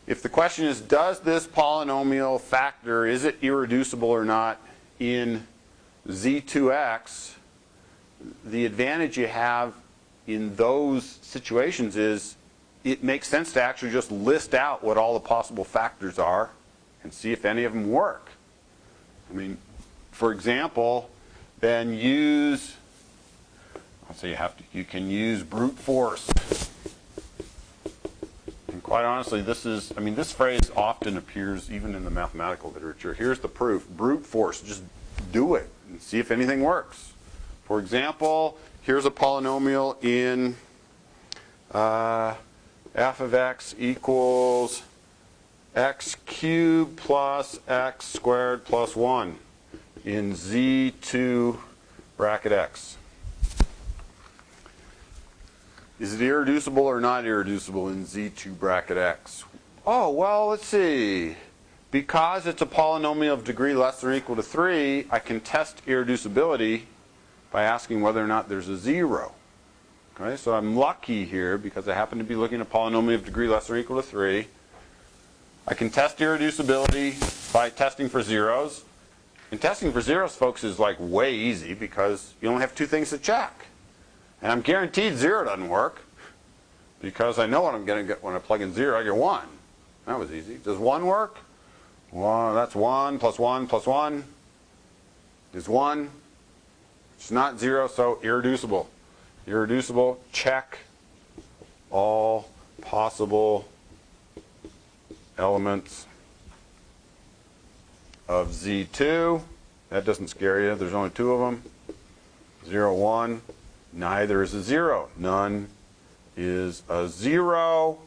If the question is, does this polynomial factor, is it irreducible or not in Z2x, the advantage you have in those situations is it makes sense to actually just list out what all the possible factors are and see if any of them work. I mean, for example, then use, I'll say you can use brute force. And quite honestly, this is, I mean, this phrase often appears even in the mathematical literature. Here's the proof. Brute force. Just do it and see if anything works. For example, here's a polynomial in f of x equals x cubed plus x squared plus 1 in Z2 bracket x. Is it irreducible or not irreducible in Z2 bracket x? Oh, well, let's see. Because it's a polynomial of degree less than or equal to 3, I can test irreducibility by asking whether or not there's a 0. Okay, so I'm lucky here because I happen to be looking at a polynomial of degree less than or equal to 3. I can test irreducibility by testing for zeros. And testing for zeros, folks, is like way easy because you only have two things to check. And I'm guaranteed 0 doesn't work because I know what I'm going to get when I plug in 0. I get 1. That was easy. Does 1 work? Well, that's 1 plus 1 plus 1 is 1. It's not 0, so irreducible. Irreducible, check all possible elements of Z2. That doesn't scare you. There's only two of them. 0, 1. Neither is a 0. None is a 0.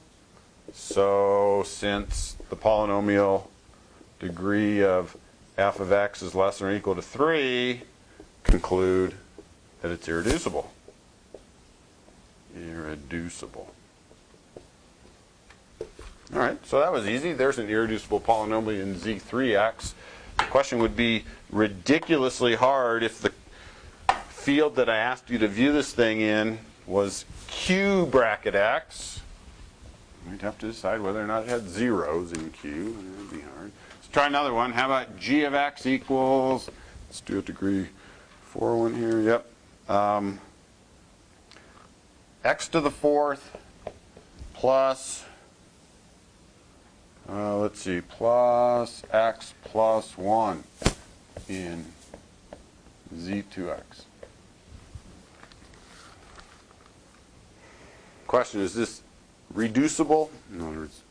So since the polynomial degree of f of x is less than or equal to 3, conclude that it's irreducible. Irreducible. All right, so that was easy. There's an irreducible polynomial in Z3x. The question would be ridiculously hard if the field that I asked you to view this thing in was Q bracket x. We'd have to decide whether or not it had zeros in Q. That would be hard. Let's try another one. How about g of x equals, let's do a degree 4 one here. Yep. X to the 4th plus, let's see, plus x plus 1 in Z2x. Question, is this reducible? In other words,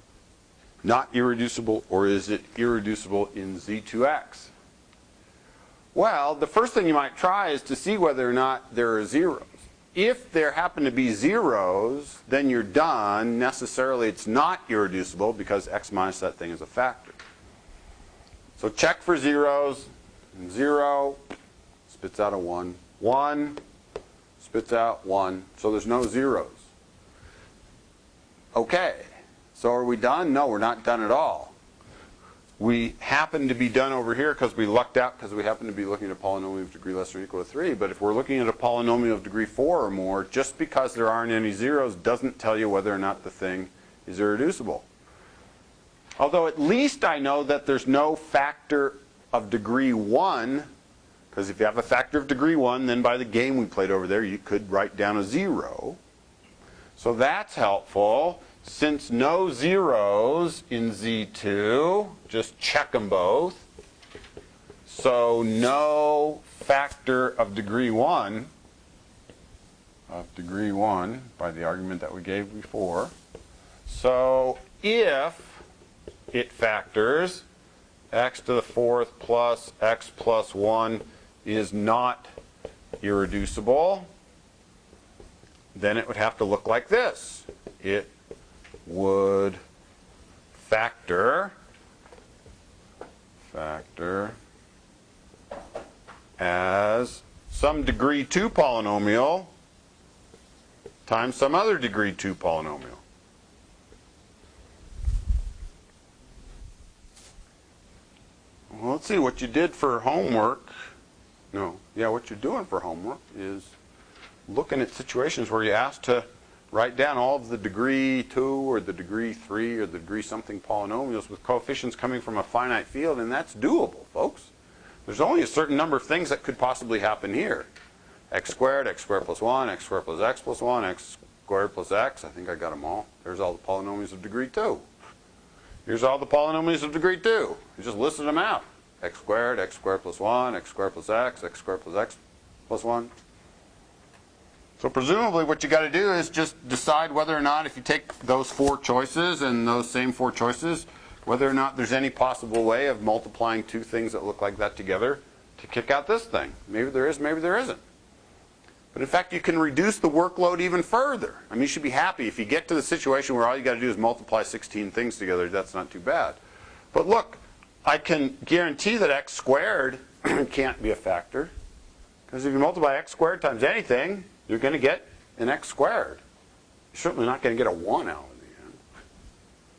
not irreducible, or is it irreducible in Z2x? Well, the first thing you might try is to see whether or not there are zeros. If there happen to be zeros, then you're done. Necessarily, it's not irreducible because x minus that thing is a factor. So check for zeros. 0 spits out a 1. 1 spits out 1. So there's no zeros. Okay. So are we done? No, we're not done at all. We happen to be done over here because we lucked out because we happen to be looking at a polynomial of degree less than or equal to 3. But if we're looking at a polynomial of degree 4 or more, just because there aren't any zeros doesn't tell you whether or not the thing is irreducible. Although at least I know that there's no factor of degree 1, because if you have a factor of degree 1, then by the game we played over there, you could write down a 0. So that's helpful. Since no zeros in Z2, just check them both. So no factor of degree 1 by the argument that we gave before. So if it factors, x to the 4th plus x plus 1 is not irreducible, then it would have to look like this. It would factor as some degree 2 polynomial times some other degree 2 polynomial. Well, let's see what you did for homework. What you're doing for homework is looking at situations where you're asked to write down all of the degree 2 or the degree 3 or the degree something polynomials with coefficients coming from a finite field, and that's doable, folks. There's only a certain number of things that could possibly happen here. X squared plus 1, x squared plus x plus 1, x squared plus x. I think I got them all. There's all the polynomials of degree 2. Here's all the polynomials of degree 2. You just listed them out. X squared plus 1, x squared plus x squared plus x plus 1. So presumably what you got to do is just decide whether or not, if you take those 4 choices and those same 4 choices, whether or not there's any possible way of multiplying 2 things that look like that together to kick out this thing. Maybe there is, maybe there isn't. But in fact, you can reduce the workload even further. I mean, you should be happy if you get to the situation where all you got to do is multiply 16 things together. That's not too bad. But look, I can guarantee that x squared can't be a factor. Because if you multiply x squared times anything, you're going to get an x squared. You're certainly not going to get a 1 out in the end.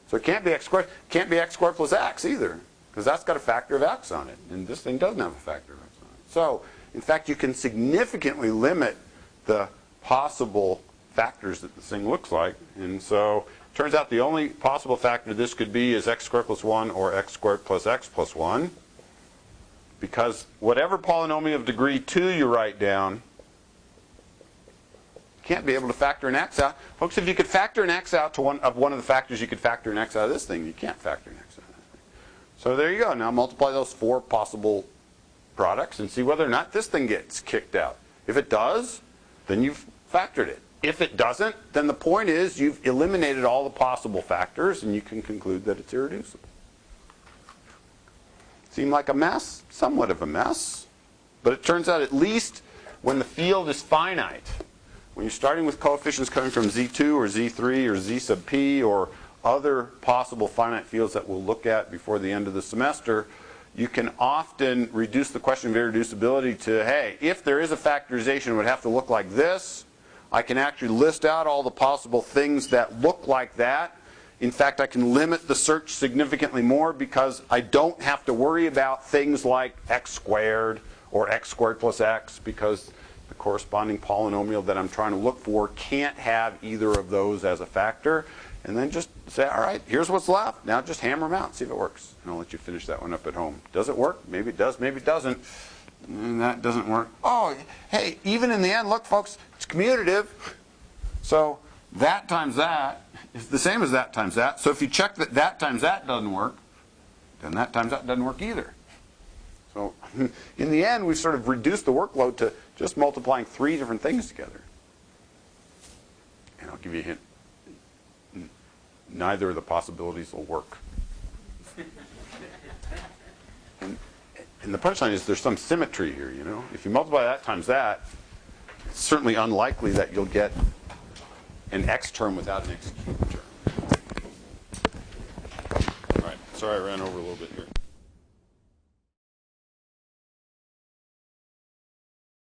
So it can't be x squared. Can't be x squared plus x either, because that's got a factor of x on it. And this thing doesn't have a factor of x on it. So, in fact, you can significantly limit the possible factors that this thing looks like. And so it turns out the only possible factor this could be is x squared plus 1 or x squared plus x plus 1. Because whatever polynomial of degree 2 you write down, can't be able to factor an x out. Folks, if you could factor an x out to one of the factors, you could factor an x out of this thing. You can't factor an x out of this thing. So there you go. Now multiply those 4 possible products and see whether or not this thing gets kicked out. If it does, then you've factored it. If it doesn't, then the point is you've eliminated all the possible factors and you can conclude that it's irreducible. Seem like a mess? Somewhat of a mess. But it turns out at least when the field is finite, when you're starting with coefficients coming from Z2 or Z3 or Z sub p or other possible finite fields that we'll look at before the end of the semester, you can often reduce the question of irreducibility to, hey, if there is a factorization, it would have to look like this. I can actually list out all the possible things that look like that. In fact, I can limit the search significantly more because I don't have to worry about things like x squared or x squared plus x, because the corresponding polynomial that I'm trying to look for can't have either of those as a factor. And then just say, all right, here's what's left. Now just hammer them out, see if it works. And I'll let you finish that one up at home. Does it work? Maybe it does, maybe it doesn't. And that doesn't work. Oh, hey, even in the end, look, folks, it's commutative. So that times that is the same as that times that. So if you check that that times that doesn't work, then that times that doesn't work either. So in the end, we've sort of reduced the workload to just multiplying 3 different things together. And I'll give you a hint. Neither of the possibilities will work. And the punchline is there's some symmetry here, you know. If you multiply that times that, it's certainly unlikely that you'll get an x term without an x cubed term. All right, sorry I ran over a little bit here.